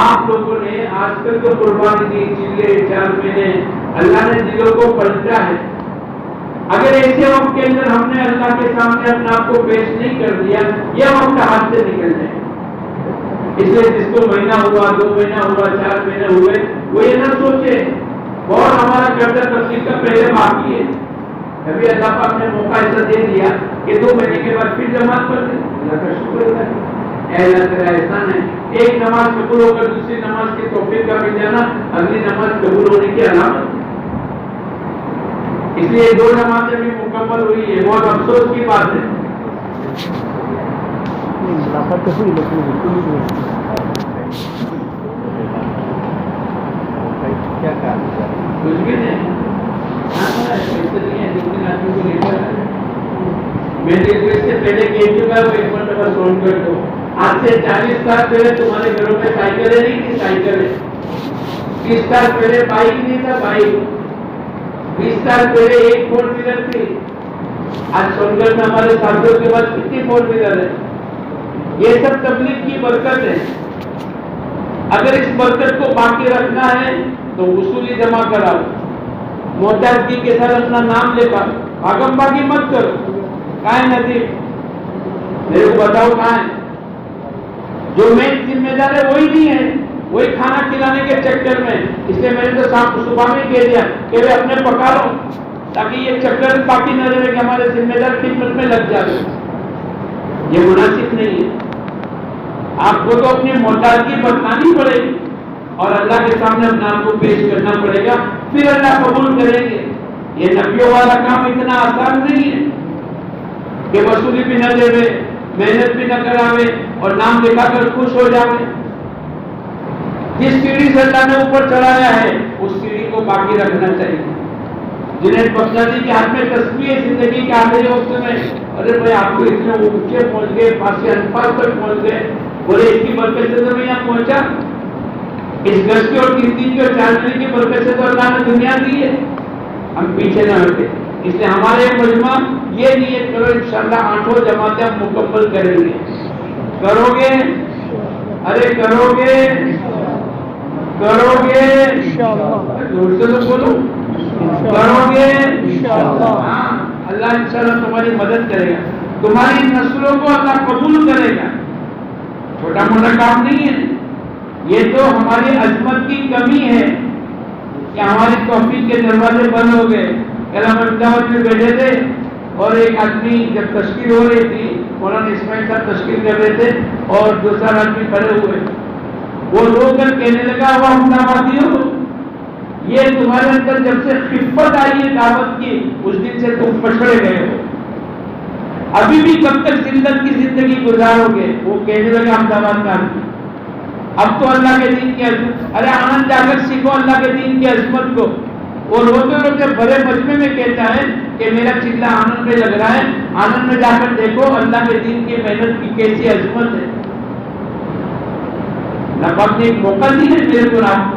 آپ لوگوں نے آج تک تو قربانی دی چلے 4 مہینے. اللہ نے دلوں کو پلٹا ہے. اگر ایسے وقت کے اندر ہم نے اللہ کے سامنے اپنے آپ کو پیش نہیں کر دیا یہ وقت ہاتھ سے نکل جائے. اس لیے جس کو مہینہ ہوا 2 مہینہ ہوا 4 مہینے ہوئے وہ یہ نہ سوچے اور ہمارا قرضہ تفصیل کا پہلے باقی ہے. ابھی اللہ پاک نے موقع ایسا دے دیا کہ 2 مہینے کے بعد پھر جماعت کر دیں. اللہ کا شکر ہے. اے اللہ تیرا احسان ہے. ایک نماز قبول ہو کر دوسری نماز کی توفیق کا مل جانا اگلی نماز قبول ہونے کی علامت ہے. اس لیے 2 نمازیں بھی مکمل ہوئی ہے. بہت افسوس کی بات ہے. کچھ بھی نہیں. میں اس سے پہلے کہہ چکا ہوں ایک مرتبہ سون کر دو. آج سے 40 سال پہلے تمہارے گھروں میں سائیکلیں نہیں تھی. سائیکلیں 30 سال پہلے بائک نہیں تھا. بائک 20 سال پہلے ایک 4 ویلر تھی. آج سونگڑ میں ہمارے ساتھیوں کے پاس کتنی 4 ویلر ہے. یہ سب تبلیغ کی برکت ہے. اگر اس برکت کو باقی رکھنا ہے تو وصولی جمع کراؤ, محتاجگی کے ساتھ اپنا نام لے کر بھاگم بھاگی مت کرو. کہاں ہے ندیم, میرے کو بتاؤ کہاں ہے؟ جو مین ذمہ دار ہے وہی نہیں ہے, وہی کھانا کھلانے کے چکر میں. اس لیے میں نے تو صبح میں کہہ دیا کہ وہ اپنے پکا لو تاکہ یہ چکر باقی نہ رہے کہ ہمارے ذمہ دار خدمت میں لگ جائے. یہ مناسب نہیں ہے. آپ کو تو اپنی محتاجگی بتانی پڑے گی اور اللہ کے سامنے اپنے آپ کو پیش کرنا پڑے گا, پھر اللہ قبول کریں گے. یہ نبیوں والا کام اتنا آسان نہیں ہے کہ وصولی بھی نہ دے, محنت بھی نہ کراوے اور نام لکھا کر خوش ہو جاوے. جس سیڑھی سے اللہ نے اوپر چڑھایا ہے اس سیڑھی کو باقی رکھنا چاہیے. جنہیں بغدادی کے ہاتھ میں تسبیح ہے زندگی کے آخری وقت میں, ارے بھائی آپ کو اتنے اونچے پہنچ گئے, پاسی الفاظ تک پہنچ گئے, بولے اس کی برکت سے تو میں یہاں پہنچا. اس گز کی اور 3 دن کی اور 4 مہینے کی برکت سے تو اللہ نے دنیا دی ہے. ہم پیچھے نہ ہٹے. اس لیے ہمارے مجمع یہ نیت کرو انشاءاللہ 8 جماعتیں ہم مکمل کریں گے. کرو گے؟ ارے کرو گے؟ کرو گے؟ زور سے تو بولو. کرو گے؟ ہاں, اللہ انشاءاللہ تمہاری مدد کرے گا, تمہاری نسلوں کو اللہ قبول کرے گا. چھوٹا موٹا کام نہیں ہے. یہ تو ہماری عظمت کی کمی ہے کہ ہماری توفیق کے دروازے بند ہو گئے. کل ہم احمدآباد میں بیٹھے تھے اور ایک آدمی جب تشکیل ہو رہی تھی, مولانا اسماعیل صاحب تشکیل کر رہے تھے اور دوسرا آدمی کھڑے ہوئے, وہ رو کر کہنے لگا وہ احمدآبادیوں, یہ تمہارے اندر جب سے خفت آئی ہے دعوت کی اس دن سے تم پچھڑے گئے ہو, ابھی بھی کب تک ذلت کی زندگی گزارو گے. وہ کہنے لگا احمدآباد کا آدمی, اب تو اللہ کے دین کی عظمت, ارے آنند جا کر سیکھو اللہ کے دین کی عظمت کو. اور روتے روتے بڑے مجمع میں کہتا ہے کہ میرا چلہ آنند میں لگ رہا ہے, آنند میں جا کر دیکھو اللہ کے دین کی محنت کی کیسی عظمت ہے. نبات نے ایک موقع دیا ہے میرے کو رات کو,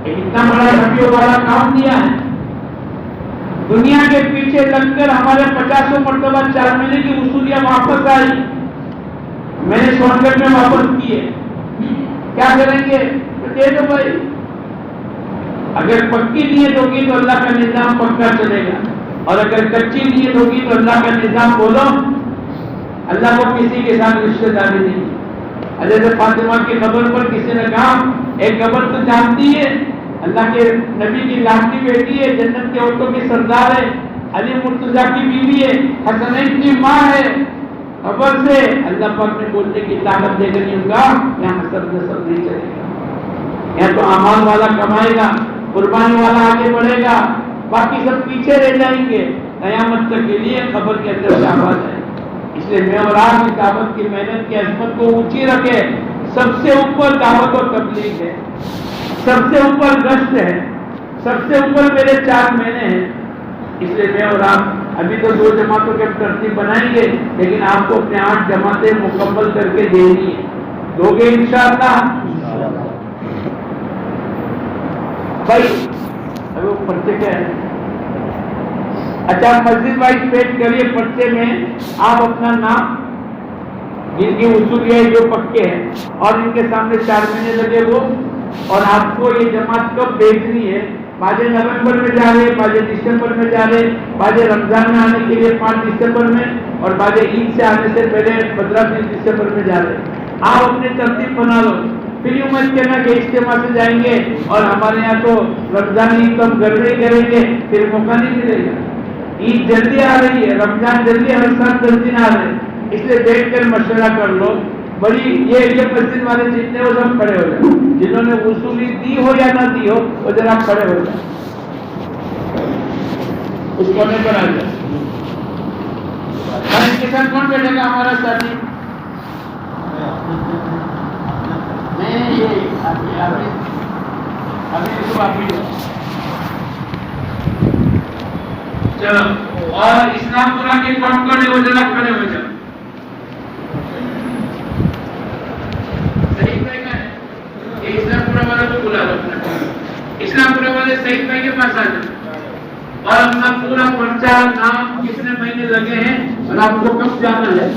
اتنا بڑا ربیوں والا کام دیا ہے. دنیا کے پیچھے لگ کر ہمارے 50 مرتبہ 4 مہینے کی وصولیاں واپس آئی, میں نے سون گڑھ میں واپس کیے. کیا کریں گے؟ دے دو بھائی. اگر پکی نیت ہوگی تو اللہ کا نظام پکا چلے گا, اور اگر کچی نیت ہوگی تو اللہ کا نظام بولو. اللہ کو کسی کے ساتھ رشتے داری نہیں. حضرت فاطمہ کی قبر پر کسی نے کہا ایک قبر تو جانتی ہے, اللہ کے نبی کی لاڈلی بیٹی ہے, جنت کے عورتوں کی سردار ہے, علی مرتضیٰ کی بیوی ہے, حسنین کی ماں ہے. قبر سے اللہ پاک نے بولنے کی طاقت دے کر نہیں ہوگا یہاں حسد نسب نہیں چلے گا. یہاں تو اعمال والا کمائے گا, قربانی والا آگے بڑھے گا, باقی سب پیچھے رہ جائیں گے. قیامت تک کے لیے قبر کے اندر شہباز ہے. اس لیے میں اور آپ کی دعوت کی محنت کی عظمت کو اونچی رکھے. سب سے اوپر دعوت اور تبلیغ ہے, سب سے اوپر گشت ہے, سب سے اوپر میرے 4 مہینے ہیں. اس لیے میں اور آپ ابھی تو 2 جماعتوں کے ترتیب بنائیں گے, لیکن آپ کو اپنے 8 جماعتیں مکمل کر کے دینی ہے. دو گے انشاءاللہ؟ بھائی ابھی وہ پرچے کیا ہے؟ اچھا مسجد وائز پیش کریے. پرچے میں آپ اپنا نام, جن کی وصولیاں جو پکے ہیں اور ان کے سامنے 4 مہینے لگے وہ, اور آپ کو یہ جماعت کب بھیجنی ہے. بعضے نومبر میں جا رہے, بعضے دسمبر میں جا رہے, بعضے رمضان میں آنے کے لیے 5 دسمبر میں, اور بعضے عید سے آنے سے پہلے 15 دسمبر میں جا رہے. آپ اپنی ترتیب بنا لو. پھر یوں مت کہنا کہ اجتماع سے جائیں گے اور ہمارے یہاں تو رمضان عید تو ہم گھر میں کریں گے, پھر موقع نہیں ملے گا. عید جلدی آ رہی ہے, رمضان جلدی, ہر سال جلدی نہ آ رہے, اس لیے بیٹھ کر مشورہ کر لو. بڑی یہ مسجد والے جتنے وہ سب کھڑے ہو جائیں, جنہوں نے وصولی دی ہو یا نہ دی ہو وہ ذرا کھڑے ہو جائیں, اس کونے پر آ جائیں. کے ساتھ کون بیٹھے گا ہمارا ساتھی؟ نہیں یہ ابھی چلو. اور اسلام پورا کے کون کھڑے ہو جائے, کھڑے ہو جائے. اسلام پورا والے کو بلا لو, اسلام پورا والے سعید بھائی کے پاس آ جائیں اور اپنا پورا پرچہ, نام, کتنے مہینے لگے ہیں اور آپ کو کب جانا ہے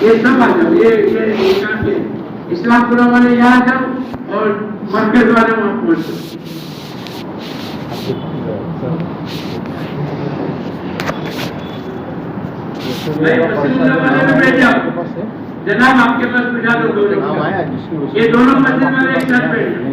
یہ سب آ جاؤ، یہ کافی ہے۔ اسلام پورا والے یہاں جاؤ اور مرکز والے وہاں پہنچ جاؤ۔ والے میں بیٹھ جاؤ جناب، آپ کے پاس بجا دو، یہ دونوں مسجد والے ایک ساتھ بیٹھ جاؤ۔